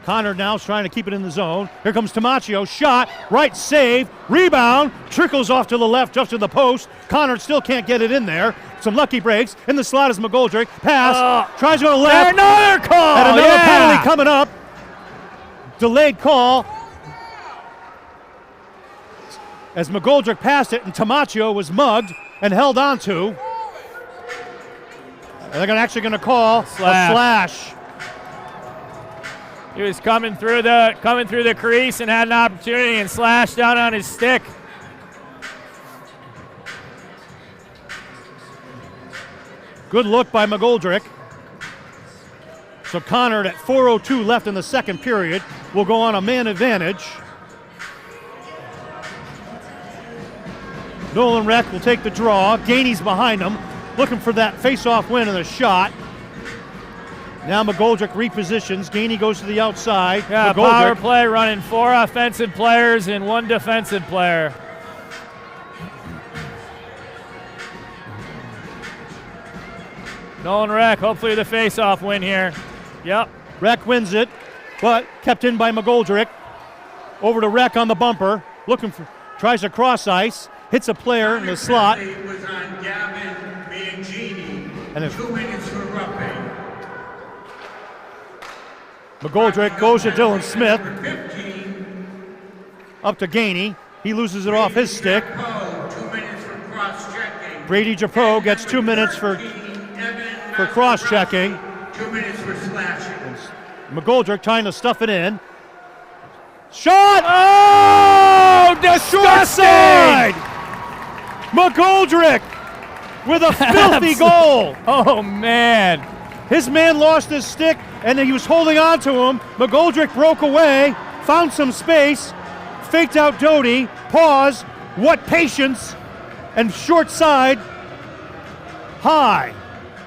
Conard now is trying to keep it in the zone. Here comes Tamaccio, shot, right save, rebound, trickles off to the left, just to the post. Conard still can't get it in there. Some lucky breaks. In the slot is McGoldrick. Pass, tries to go left. Another call. And another yeah. penalty coming up. Delayed call. As McGoldrick passed it and Tamaccio was mugged and held onto. And they're actually going to call a slash. He was coming through the crease and had an opportunity and slashed down on his stick. Good look by McGoldrick. So Conard at 4:02 left in the second period will go on a man advantage. Nolan Reck will take the draw. Gainey's behind him, looking for that face-off win and a shot. Now McGoldrick repositions. Gainey goes to the outside. Yeah, power play running 4 offensive players and 1 defensive player. Nolan Reck, hopefully the face-off win here. Yep. Reck wins it, but kept in by McGoldrick. Over to Reck on the bumper. Tries to cross ice. Hits a player in the slot. It was on Gavin Mangini. And 2 minutes for roughing. McGoldrick goes to Dylan Smith. 15. Up to Gainey. He loses it off his stick. 2 minutes for cross-checking. Brady Japo gets 2 minutes for cross-checking. 2 minutes for slashing. McGoldrick trying to stuff it in. Shot! Oh, disgusting! McGoldrick with a filthy goal. Oh, man. His man lost his stick, and he was holding on to him. McGoldrick broke away, found some space, faked out Doty, pause, what patience, and short side, high.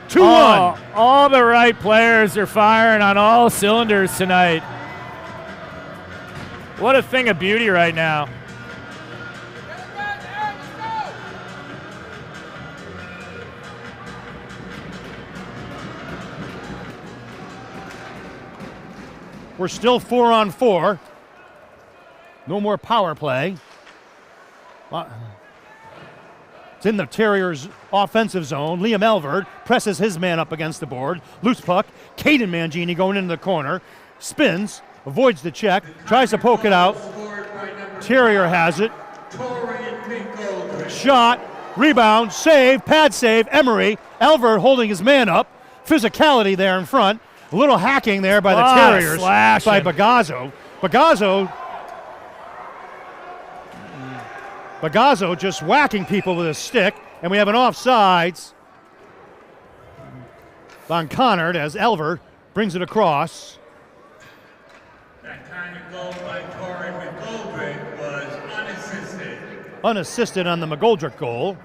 2-1. All the right players are firing on all cylinders tonight. What a thing of beauty right now. We're still 4-on-4. No more power play. It's in the Terriers' offensive zone. Liam Elverd presses his man up against the board. Loose puck. Caden Mangini going into the corner. Spins. Avoids the check. Tries to poke it out. Terrier has it. Shot. Rebound. Save. Pad save. Emery. Elverd holding his man up. Physicality there in front. A little hacking there by the Terriers by Bagazzo. Bagazzo just whacking people with a stick, and we have an offsides on Conard as Elver brings it across. That kind of goal by Torrey McGoldrick was unassisted. Unassisted on the McGoldrick goal.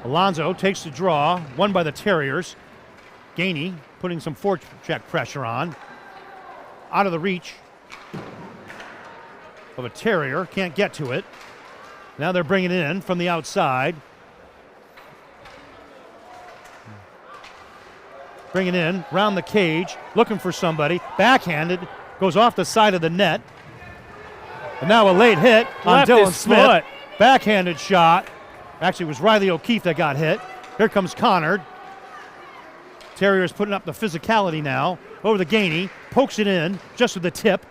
Alonzo takes the draw, won by the Terriers. Gainey putting some forecheck pressure on. Out of the reach of a Terrier, can't get to it. Now they're bringing it in from the outside. Bringing in, round the cage, looking for somebody. Backhanded, goes off the side of the net. And now a late hit on Left Dylan his Smith. foot. Backhanded shot. Actually, it was Riley O'Keefe that got hit. Here comes Conard. Terriers putting up the physicality now. Over the Gainey. Pokes it in just with the tip.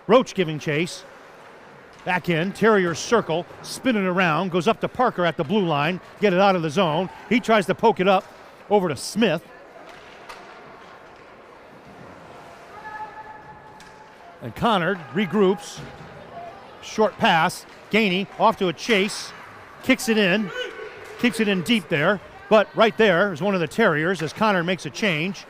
Roach giving chase. Back in. Terriers circle. Spinning around. Goes up to Parker at the blue line. Get it out of the zone. He tries to poke it up over to Smith. And Conard regroups. Short pass. Gainey off to a chase. Kicks it in. Keeps it in deep there. But right there is one of the Terriers as Conard makes a change.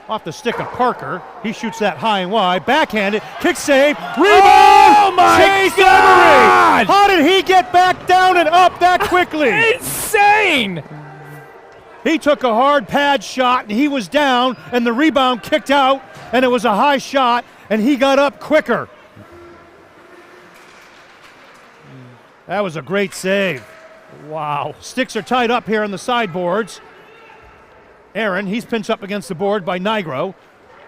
Off the stick of Parker. He shoots that high and wide. Backhanded. Kick save. Rebound! Oh my Chase God! Emery! How did he get back down and up that quickly? Insane! He took a hard pad shot and he was down and the rebound kicked out and it was a high shot and he got up quicker. That was a great save. Wow. Sticks are tied up here on the sideboards. Aaron, he's pinched up against the board by Nigro.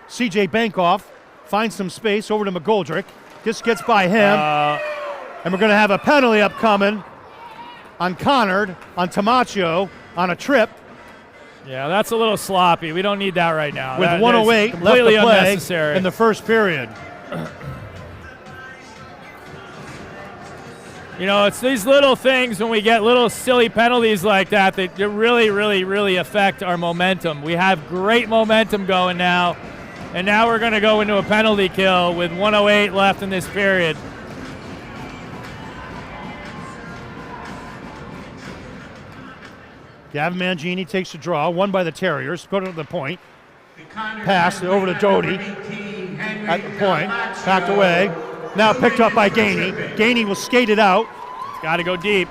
CJ Bankoff finds some space over to McGoldrick. Just gets by him. And we're going to have a penalty upcoming on Conard, on Tamaccio, on a trip. Yeah, that's a little sloppy. We don't need that right now. With That is 1:08 left completely to play unnecessary. in the first period. You know, it's these little things when we get little silly penalties like that that really, really, really affect our momentum. We have great momentum going now, and now we're going to go into a penalty kill with 1:08 left in this period. Gavin Mangini takes the draw, won by the Terriers, put it at the point. Conard Pass over to Doty at the point, packed away. Now picked up by Gainey. Gainey will skate it out. Got to go deep.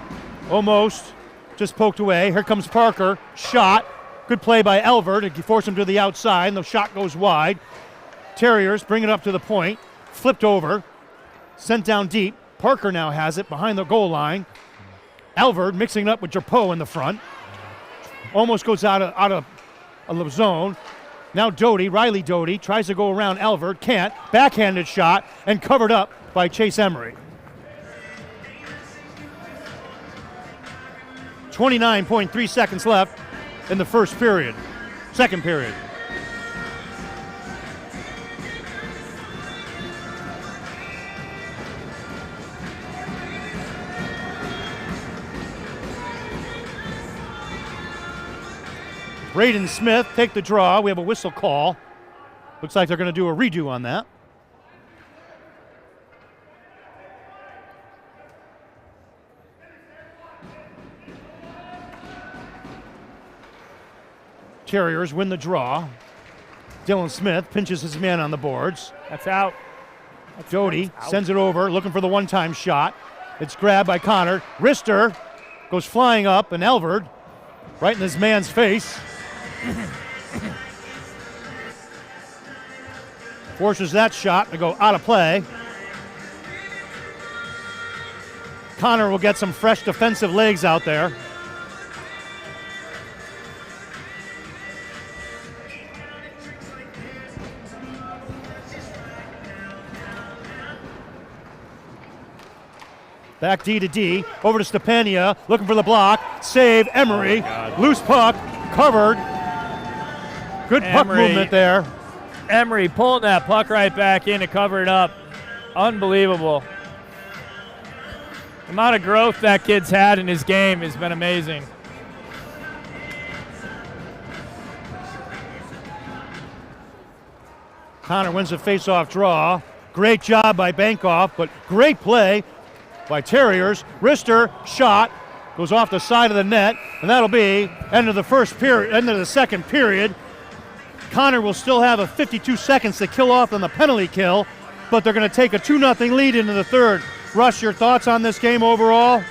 Almost. Just poked away. Here comes Parker. Shot. Good play by Elver to force him to the outside, and the shot goes wide. Terriers bring it up to the point. Flipped over. Sent down deep. Parker now has it behind the goal line. Elver mixing it up with Jerpo in the front. Almost goes out of the zone. Now Doty, Riley Doty, tries to go around Elver, can't. Backhanded shot and covered up by Chase Emery. 29.3 seconds left in the first period. Second period. Braden Smith take the draw. We have a whistle call. Looks like they're going to do a redo on that. Terriers win the draw. Dylan Smith pinches his man on the boards. That's out. Doty sends it over, looking for the one-time shot. It's grabbed by Conard. Rister goes flying up, and Elverd right in his man's face. Forces that shot to go out of play. Conard will get some fresh defensive legs out there. Back D to D, over to Stepania, looking for the block. Save, Emery. Loose puck, covered. Good puck movement there. Emery pulling that puck right back in to cover it up. Unbelievable. The amount of growth that kid's had in his game has been amazing. Conard wins the face-off draw. Great job by Bankoff, but great play by Terriers. Rister shot goes off the side of the net, and that'll be end of the first period, end of the second period. Conard will still have a 52 seconds to kill off on the penalty kill, but they're going to take a 2-0 lead into the third. Russ, your thoughts on this game overall?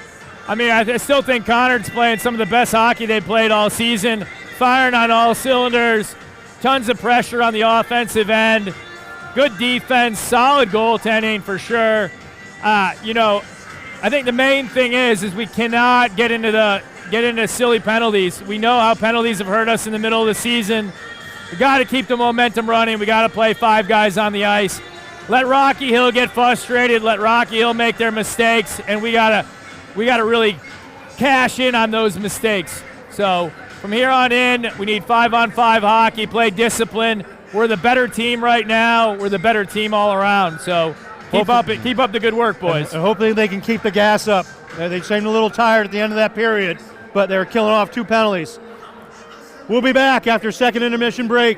I mean, I still think Conard's playing some of the best hockey they've played all season, firing on all cylinders, tons of pressure on the offensive end, good defense, solid goaltending for sure. You know, I think the main thing is we cannot get into silly penalties. We know how penalties have hurt us in the middle of the season. We got to keep the momentum running. We got to play 5 guys on the ice. Let Rocky Hill get frustrated. Let Rocky Hill make their mistakes, and we gotta really cash in on those mistakes. So from here on in, we need 5-on-5 hockey. Play discipline. We're the better team right now. We're the better team all around. So keep up the good work, boys. And hopefully they can keep the gas up. They seemed a little tired at the end of that period, but they were killing off 2 penalties. We'll be back after second intermission break.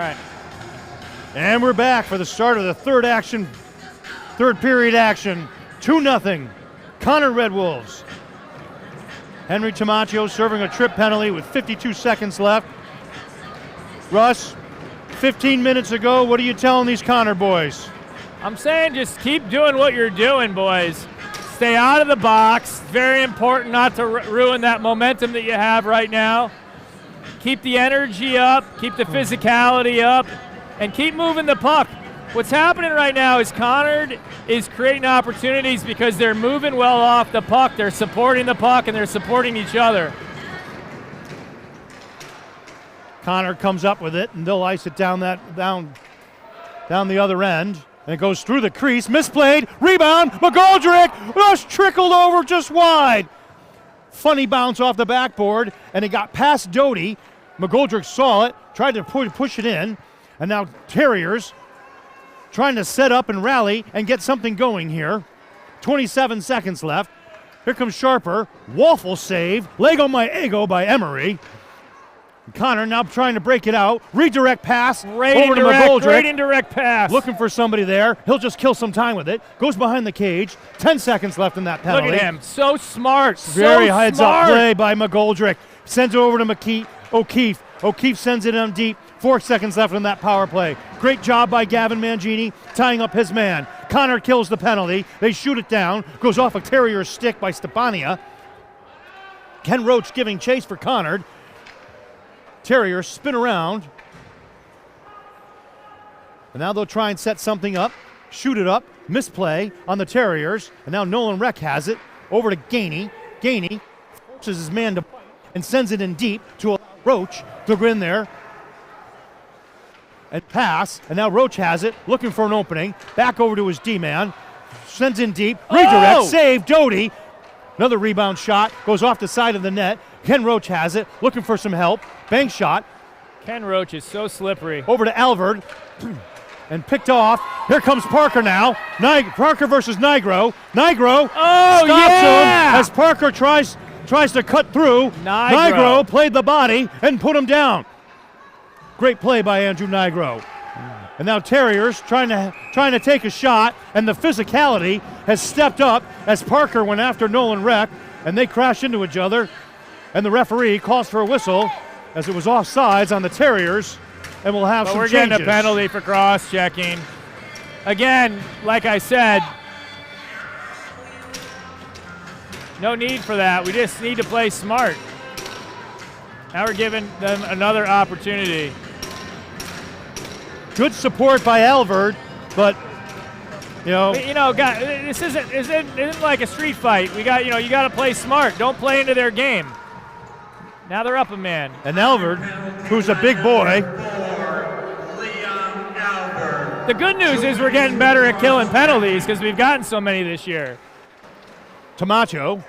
right. And we're back for the start of the third period action. 2-0, Conard Red Wolves. Henry Tamaccio serving a trip penalty with 52 seconds left. Russ, 15 minutes ago, what are you telling these Conard boys? I'm saying just keep doing what you're doing, boys. Stay out of the box. Very important not to ruin that momentum that you have right now. Keep the energy up, keep the physicality up, and keep moving the puck. What's happening right now is Conard is creating opportunities because they're moving well off the puck, they're supporting the puck, and they're supporting each other. Conard comes up with it, and they'll ice it down the other end. And it goes through the crease, misplayed, rebound, McGoldrick, just trickled over just wide. Funny bounce off the backboard, and it got past Doty. McGoldrick saw it, tried to push it in, and now Terriers trying to set up and rally and get something going here. 27 seconds left. Here comes Sharper, waffle save, Lego my ego by Emery. Conard now trying to break it out. Redirect pass over to McGoldrick. Great indirect pass. Looking for somebody there. He'll just kill some time with it. Goes behind the cage. 10 seconds left in that penalty. Look at him. So smart. Very so heads-up smart. play by McGoldrick. Sends it over to O'Keefe. O'Keefe sends it in deep. 4 seconds left in that power play. Great job by Gavin Mangini tying up his man. Conard kills the penalty. They shoot it down. Goes off a Terrier stick by Stepania. Ken Roach giving chase for Conard. Terriers spin around. And now they'll try and set something up. Shoot it up. Misplay on the Terriers. And now Nolan Reck has it. Over to Gainey. Gainey forces his man to and sends it in deep to Roach to go in there and pass. And now Roach has it. Looking for an opening. Back over to his D-man. Sends in deep. Redirect. Save. Doty. Another rebound shot. Goes off the side of the net. Ken Roach has it. Looking for some help. Bank shot. Ken Roach is so slippery. Over to Alvord. And picked off. Here comes Parker now. Parker versus Nigro. Nigro stops him as Parker tries to cut through. Nigro played the body and put him down. Great play by Andrew Nigro. And now Terriers trying to take a shot, and the physicality has stepped up as Parker went after Nolan Reck, and they crash into each other. And the referee calls for a whistle as it was offsides on the Terriers, and we'll have some changes. We're getting a penalty for cross-checking. Again, like I said, no need for that. We just need to play smart. Now we're giving them another opportunity. Good support by Alvord, but this isn't like a street fight. You got to play smart. Don't play into their game. Now they're up a man. And Alvord, who's a big boy. The good news is we're getting better at killing penalties because we've gotten so many this year. Tamaccio,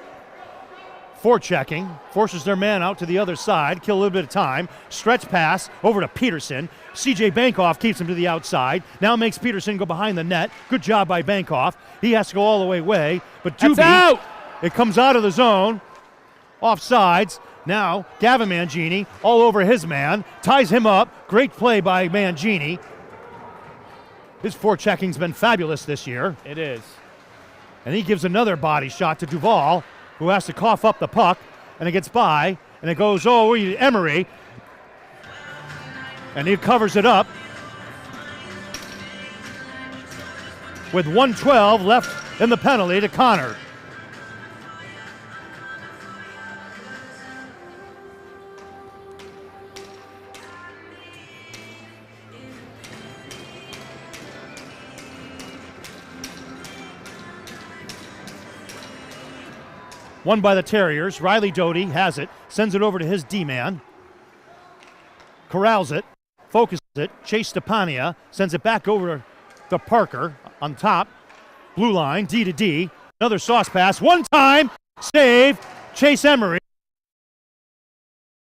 forechecking, forces their man out to the other side, kill a little bit of time. Stretch pass over to Peterson. CJ Bankoff keeps him to the outside. Now makes Peterson go behind the net. Good job by Bankoff. He has to go all the way away. But That's out. It comes out of the zone. Offsides. Now Gavin Mangini all over his man. Ties him up. Great play by Mangini. His forechecking's been fabulous this year. It is. And he gives another body shot to Duval, who has to cough up the puck, and it gets by, and it goes over to Emery, and he covers it up with 1:12 left in the penalty to Conard. Won by the Terriers. Riley Doty has it, sends it over to his D-man. Corrals it, focuses it. Chase Stepania sends it back over to Parker on top. Blue line, D to D. Another sauce pass. One time, save. Chase Emery.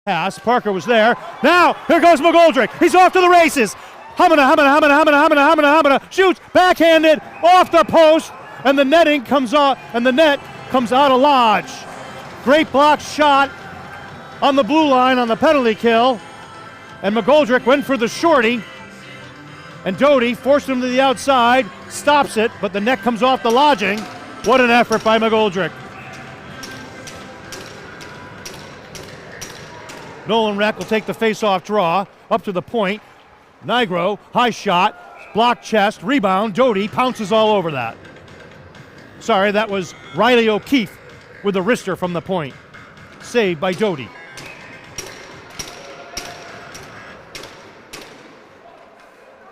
Pass. Parker was there. Now, here goes McGoldrick. He's off to the races. Humana. Shoots, backhanded, off the post, and the netting comes off, and the net comes out of Lodge. Great block shot on the blue line on the penalty kill. And McGoldrick went for the shorty. And Doty forced him to the outside, stops it, but the neck comes off the lodging. What an effort by McGoldrick. Nolan Reck will take the face-off draw up to the point. Nigro, high shot, block chest, rebound. Doty pounces all over that. Sorry, that was Riley O'Keefe with the wrister from the point. Saved by Doty.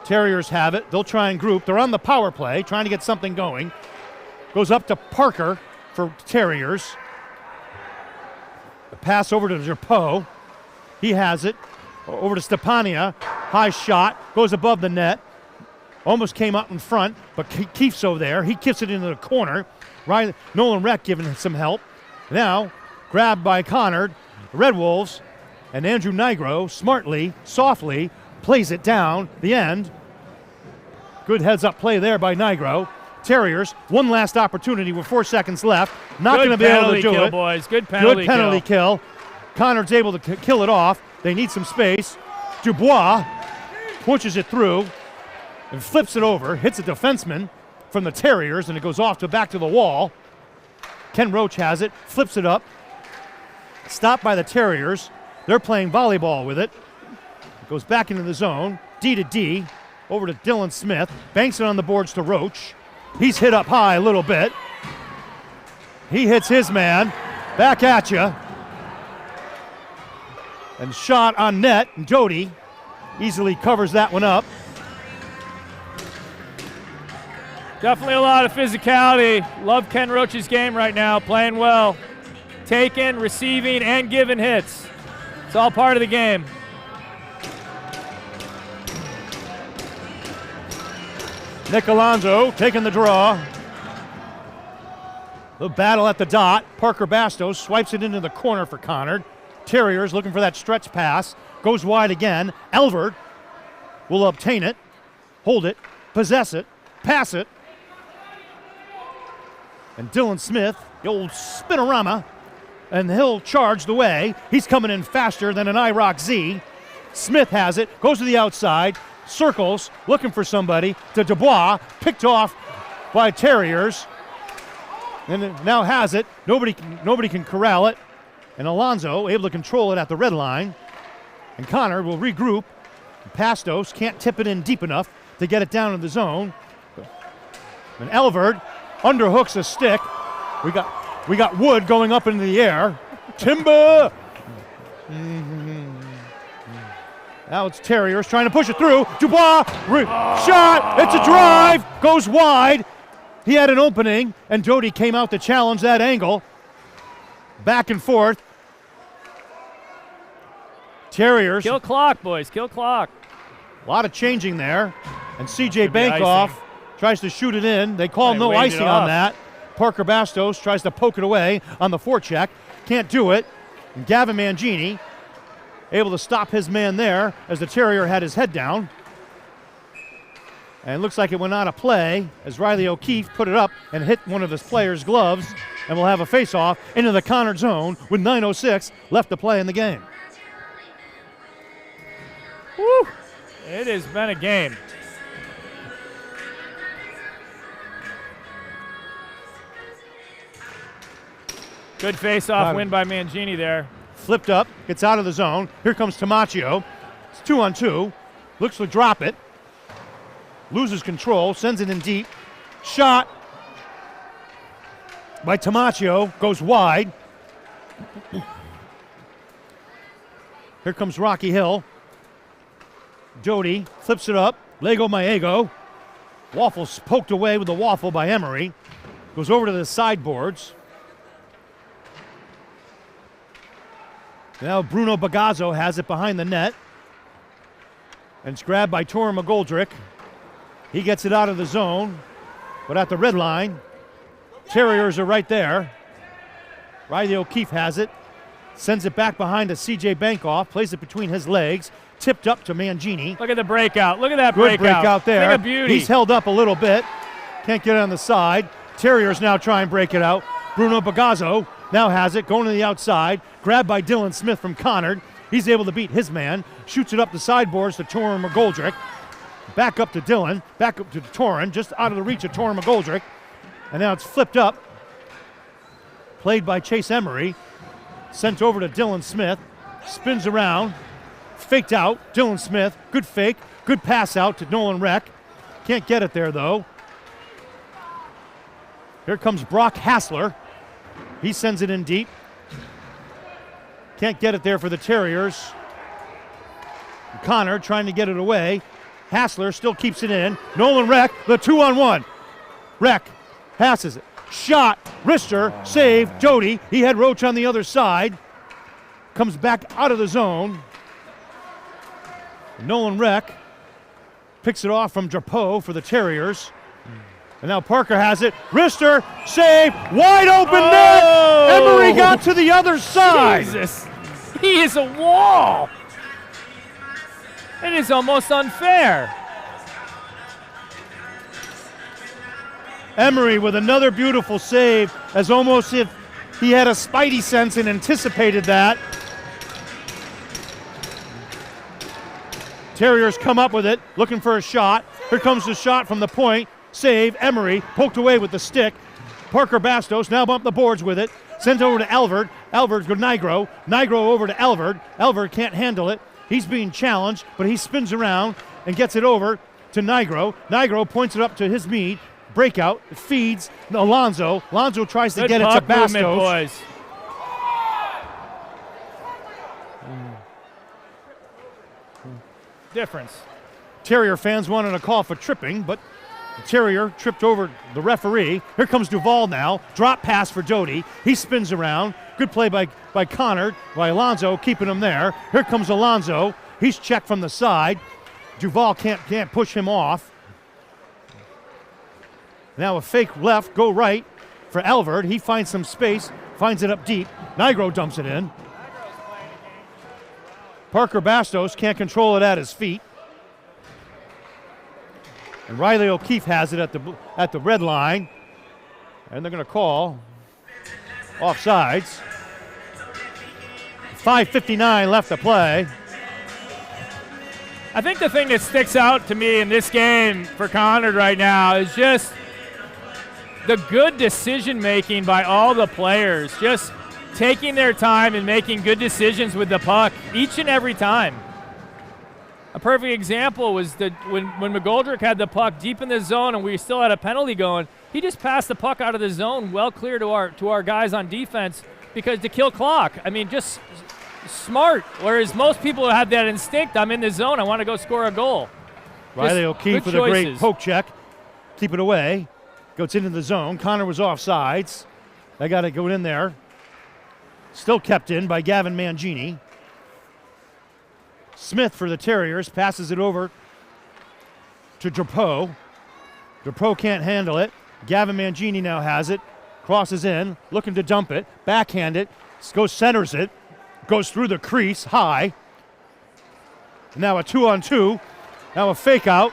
Terriers have it. They'll try and group. They're on the power play, trying to get something going. Goes up to Parker for Terriers. The pass over to Jerpeau. He has it. Over to Stepania. High shot. Goes above the net. Almost came up in front, but Keefe's over there. He kicks it into the corner. Nolan Reck giving him some help. Now, grabbed by Conard. The Red Wolves and Andrew Nigro smartly, softly, plays it down the end. Good heads-up play there by Nigro. Terriers, one last opportunity with 4 seconds left. Not going to be able to do kill, it. Boys. Good penalty kill. Conard's able to kill it off. They need some space. Dubois pushes it through and flips it over. Hits a defenseman from the Terriers, and it goes off to back to the wall. Ken Roach has it. Flips it up. Stopped by the Terriers. They're playing volleyball with it. Goes back into the zone. D to D. Over to Dylan Smith. Banks it on the boards to Roach. He's hit up high a little bit. He hits his man. Back at you. And shot on net. And Doty easily covers that one up. Definitely a lot of physicality. Love Ken Roach's game right now. Playing well. Taking, receiving, and giving hits. It's all part of the game. Nick Alonso taking the draw. The battle at the dot. Parker Bastos swipes it into the corner for Conard. Terriers looking for that stretch pass. Goes wide again. Elvert will obtain it, hold it, possess it, pass it. And Dylan Smith, the old spinorama, and he'll charge the way. He's coming in faster than an IROC Z. Smith has it, goes to the outside, circles, looking for somebody, to Dubois, picked off by Terriers, and now has it. Nobody can corral it, and Alonso able to control it at the red line, and Conard will regroup. Pastos can't tip it in deep enough to get it down in the zone, and Elvert underhooks a stick. We got Wood going up into the air. Timber! Now it's Terriers trying to push it through. Dubois, shot, it's a drive, goes wide. He had an opening, and Doty came out to challenge that angle. Back and forth. Terriers. Kill clock, boys, kill clock. A lot of changing there. And CJ Bankoff tries to shoot it in. They call no icing on that. Parker Bastos tries to poke it away on the forecheck. Can't do it. And Gavin Mangini able to stop his man there as the Terrier had his head down. And it looks like it went out of play as Riley O'Keefe put it up and hit one of his players' gloves, and will have a face-off into the Conard zone with 9:06 left to play in the game. Woo! It has been a game. Good face-off win by Mangini there. Flipped up, gets out of the zone. Here comes Tamaccio. It's 2-on-2. Looks to drop it. Loses control, sends it in deep. Shot by Tamaccio, goes wide. Here comes Rocky Hill. Doty flips it up. Lego Maego. Waffle's poked away with the waffle by Emery. Goes over to the sideboards. Now Bruno Bagazzo has it behind the net. And it's grabbed by Tor McGoldrick. He gets it out of the zone, but at the red line. Terriers are right there. Riley O'Keefe has it. Sends it back behind to CJ Bankoff. Plays it between his legs. Tipped up to Mangini. Look at the breakout. Look at that Good breakout there. Look at beauty. He's held up a little bit. Can't get it on the side. Terriers now try and break it out. Bruno Bagazzo now has it, going to the outside. Grabbed by Dylan Smith from Conard. He's able to beat his man. Shoots it up the sideboards to Torin McGoldrick. Back up to Dylan. Back up to Torin. Just out of the reach of Torin McGoldrick. And now it's flipped up. Played by Chase Emery. Sent over to Dylan Smith. Spins around. Faked out. Dylan Smith. Good fake. Good pass out to Nolan Reck. Can't get it there, though. Here comes Brock Hassler. He sends it in deep. Can't get it there for the Terriers. Conard trying to get it away. Hassler still keeps it in. Nolan Reck, the 2-on-1. Reck passes it. Shot. Rister, save. Jody. He had Roach on the other side. Comes back out of the zone. Nolan Reck picks it off from Drapeau for the Terriers. And now Parker has it. Rister, save, wide open net. Emery got to the other side. Jesus. He is a wall. It is almost unfair. Emery with another beautiful save, as almost if he had a spidey sense and anticipated that. Terriers come up with it, looking for a shot. Here comes the shot from the point. Save, Emery, poked away with the stick. Parker Bastos now bump the boards with it. Sent over to Alvord. Alvord go Nigro. Nigro over to Alvord. Alvord can't handle it. He's being challenged, but he spins around and gets it over to Nigro. Nigro points it up to his mead. Breakout, feeds Alonzo. Alonzo tries to get it to Bastos. Boys. Difference. Terrier fans wanted a call for tripping, but the Terrier tripped over the referee. Here comes Duvall now. Drop pass for Doty. He spins around. Good play by Conard, by Alonzo, keeping him there. Here comes Alonzo. He's checked from the side. Duvall can't push him off. Now a fake left, go right for Alvord. He finds some space, finds it up deep. Nigro dumps it in. Parker Bastos can't control it at his feet. And Riley O'Keefe has it at the red line. And they're going to call offsides. 5:59 left to play. I think the thing that sticks out to me in this game for Conard right now is just the good decision making by all the players. Just taking their time and making good decisions with the puck each and every time. A perfect example was when McGoldrick had the puck deep in the zone and we still had a penalty going, he just passed the puck out of the zone well clear to our guys on defense because to kill clock. I mean, just smart. Whereas most people have that instinct, I'm in the zone, I want to go score a goal. Riley O'Keefe with a great poke check. Keep it away. Goes into the zone. Conard was offsides. They got to go in there. Still kept in by Gavin Mangini. Smith for the Terriers passes it over to Drapeau. Drapeau can't handle it. Gavin Mangini now has it. Crosses in, looking to dump it. Backhand it. Centers it. Goes through the crease high. Now a 2-on-2. Now a fake out.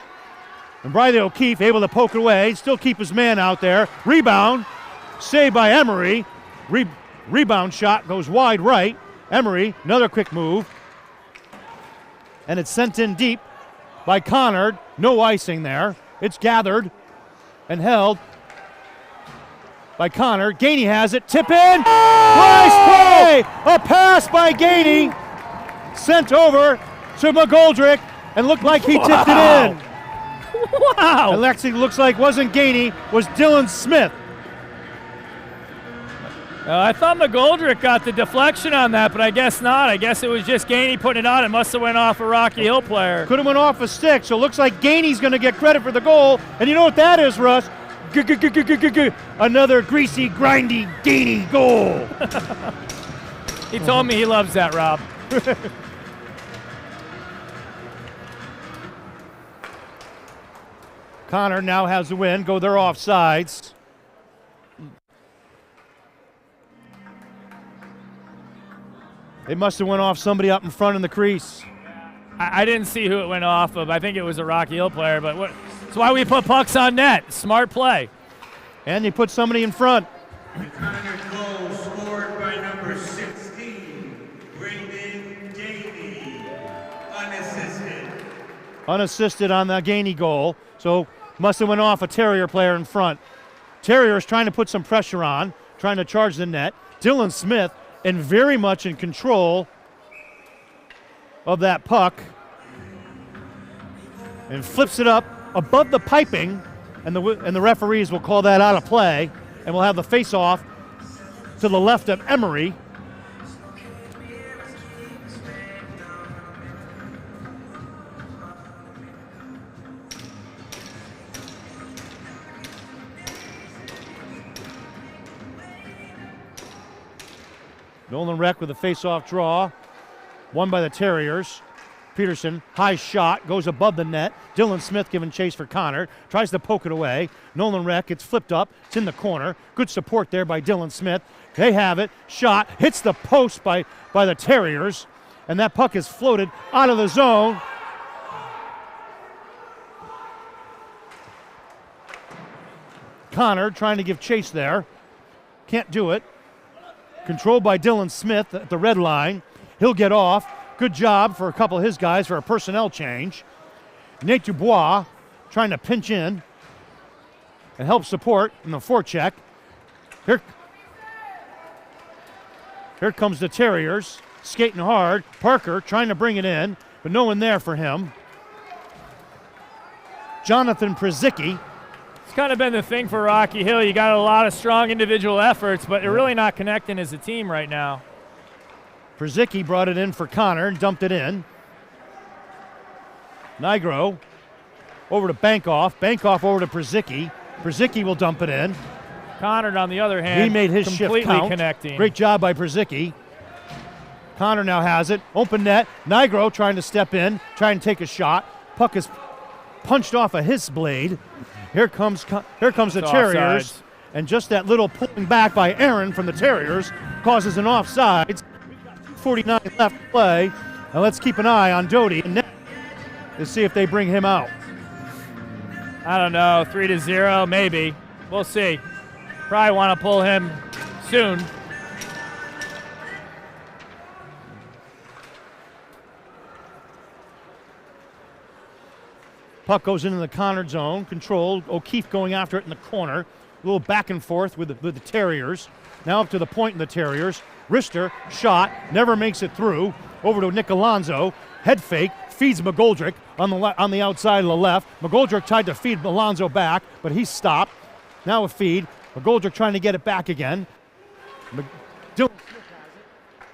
And Riley O'Keefe able to poke it away. Still keep his man out there. Rebound. Saved by Emery. Rebound shot goes wide right. Emery, another quick move. And it's sent in deep by Conard. No icing there. It's gathered and held by Conard. Gainey has it. Tip in. Nice play. A pass by Gainey. Sent over to McGoldrick and looked like he tipped it in. Wow. And Lexi looks like wasn't Gainey, was Dylan Smith. I thought McGoldrick got the deflection on that, but I guess not. I guess it was just Gainey putting it on. It must have went off a Rocky Hill player. Could have went off a stick, so it looks like Gainey's going to get credit for the goal. And you know what that is, Russ? Another greasy, grindy, Gainey goal. He told me he loves that, Rob. Conard now has the win. Go their offsides. They must have went off somebody up in front in the crease. I didn't see who it went off of. I think it was a Rocky Hill player, but that's why we put pucks on net. Smart play. And they put somebody in front. Conard goal scored by number 16, Brendan Gainey. unassisted on the Gainey goal. So must have went off a Terrier player in front. Terriers trying to put some pressure on, trying to charge the net. Dylan Smith and very much in control of that puck and flips it up above the piping, and the referees will call that out of play, and we'll have the face-off to the left of Emery. Nolan Reck with a face-off draw, won by the Terriers. Peterson, high shot, goes above the net. Dylan Smith giving chase for Conard, tries to poke it away. Nolan Reck, it's flipped up, it's in the corner. Good support there by Dylan Smith. They have it, shot, hits the post by the Terriers, and that puck is floated out of the zone. Conard trying to give chase there, can't do it. Controlled by Dylan Smith at the red line. He'll get off. Good job for a couple of his guys for a personnel change. Nate Dubois trying to pinch in and help support in the forecheck. Here comes the Terriers, skating hard. Parker trying to bring it in, but no one there for him. Jonathan Przicki. It's kind of been the thing for Rocky Hill. You got a lot of strong individual efforts, but they're really not connecting as a team right now. Przicki brought it in for Connor and dumped it in. Nigro over to Bankoff. Bankoff over to Przicki. Przicki will dump it in. Conard, on the other hand, he made his completely shift count. Connecting. Great job by Przicki. Connor now has it. Open net. Nigro trying to step in, trying to take a shot. Puck is punched off of his blade. Here comes the Terriers. Offsides. And just that little pulling back by Aaron from the Terriers causes an offside. 49 left to play. And let's keep an eye on Doty and to see if they bring him out. I don't know, 3-0, maybe. We'll see. Probably want to pull him soon. Puck goes into the Conard zone, controlled. O'Keefe going after it in the corner. A little back and forth with the Terriers. Now up to the point in the Terriers. Rister, shot, never makes it through. Over to Nick Alonso. Head fake, feeds McGoldrick on the outside of the left. McGoldrick tried to feed Alonso back, but he stopped. Now a feed. McGoldrick trying to get it back again. Dylan Smith has it.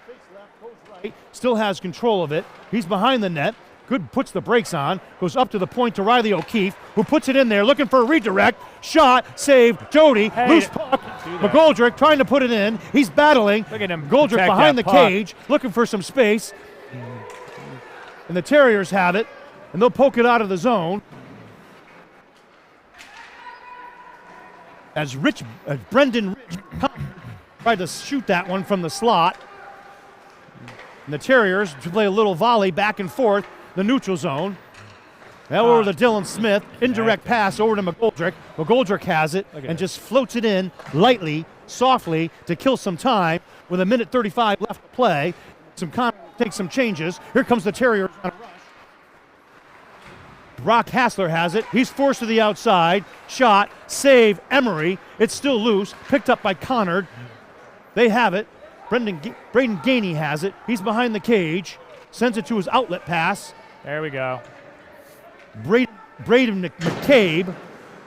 Fakes left, goes right. Still has control of it. He's behind the net. Good, puts the brakes on, goes up to the point to Riley O'Keefe, who puts it in there, looking for a redirect. Shot, save, Doty, loose puck. McGoldrick trying to put it in. He's battling. Look at him. McGoldrick behind the cage, looking for some space. And the Terriers have it, and they'll poke it out of the zone. As Brendan Rich tried to shoot that one from the slot. And the Terriers play a little volley back and forth. The neutral zone. Now over to Dylan Smith. Indirect pass over to McGoldrick. McGoldrick has it and just floats it in lightly, softly to kill some time with 1:35 left to play. Take some changes. Here comes the Terriers on a rush. Brock Hassler has it. He's forced to the outside. Shot, save, Emery. It's still loose. Picked up by Conard. They have it. Braden Gainey has it. He's behind the cage. Sends it to his outlet pass. There we go. Braden McCabe.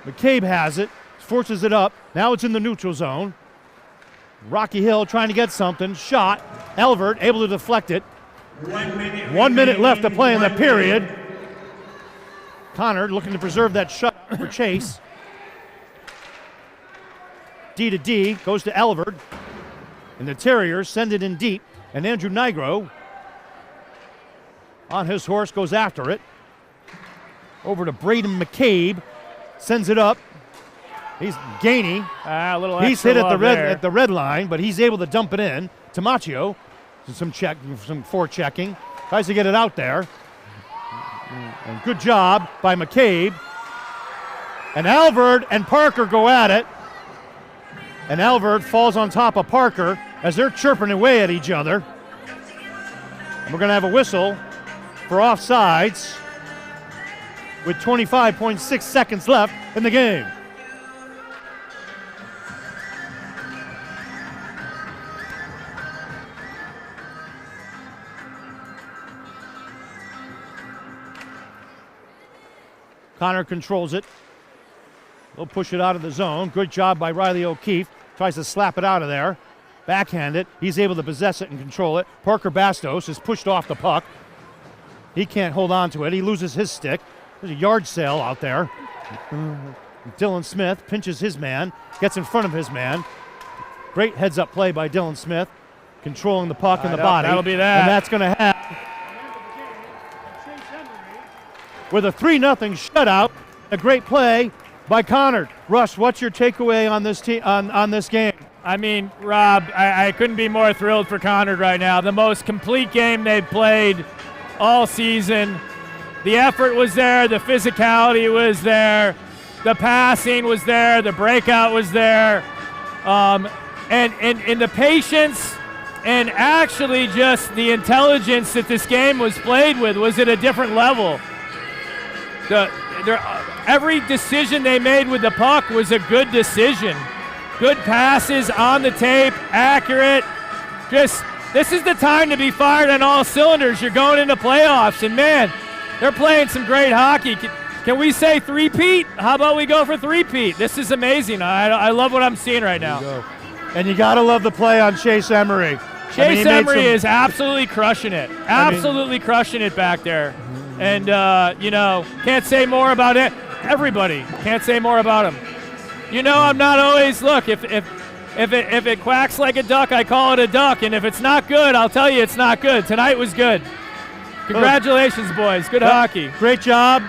McCabe has it. Forces it up. Now it's in the neutral zone. Rocky Hill trying to get something. Shot. Elvert able to deflect it. 1 minute left to play in the period. Conard looking to preserve that shot for Chase. D to D goes to Elvert. And the Terriers send it in deep. And Andrew Nigro on his horse goes after it. Over to Braden McCabe. Sends it up. He's Gainey. A little he's hit at the red line, but he's able to dump it in. Tamaccio, some forechecking. Tries to get it out there. And good job by McCabe. And Alvord and Parker go at it. And Alvord falls on top of Parker as they're chirping away at each other. And we're going to have a whistle for offsides. with 25.6 seconds left in the game. Conard controls it. He'll push it out of the zone. Good job by Riley O'Keefe. Tries to slap it out of there. Backhand it. He's able to possess it and control it. Parker Bastos is pushed off the puck. He can't hold on to it. He loses his stick. There's a yard sale out there. Dylan Smith pinches his man. Gets in front of his man. Great heads-up play by Dylan Smith. Controlling the puck and the body. That'll be that. And that's going to happen. With a 3-0 shutout. A great play by Conard. Russ, what's your takeaway on this on this game? I mean, Rob, I couldn't be more thrilled for Conard right now. The most complete game they've played all season. The effort was there. The physicality was there. The passing was there. The breakout was there. And the patience and actually just the intelligence that this game was played with was at a different level. Every decision they made with the puck was a good decision. Good passes on the tape, accurate. Just, this is the time to be fired on all cylinders. You're going into playoffs, and man, they're playing some great hockey. Can we say three-peat? How about we go for three-peat? This is amazing. I love what I'm seeing right now. And you got to love the play on Chase Emery. Chase Emery is absolutely crushing it. Absolutely crushing it back there. And, can't say more about it. Everybody can't say more about him. I'm not always, look, if it quacks like a duck, I call it a duck. And if it's not good, I'll tell you it's not good. Tonight was good. Congratulations, boys. Good hockey. Great job.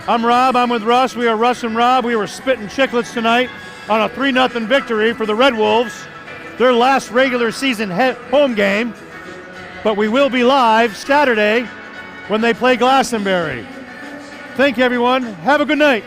I'm Rob. I'm with Russ. We are Russ and Rob. We were spitting chicklets tonight on a 3-0 victory for the Red Wolves. Their last regular season home game. But we will be live Saturday when they play Glastonbury. Thank you, everyone. Have a good night.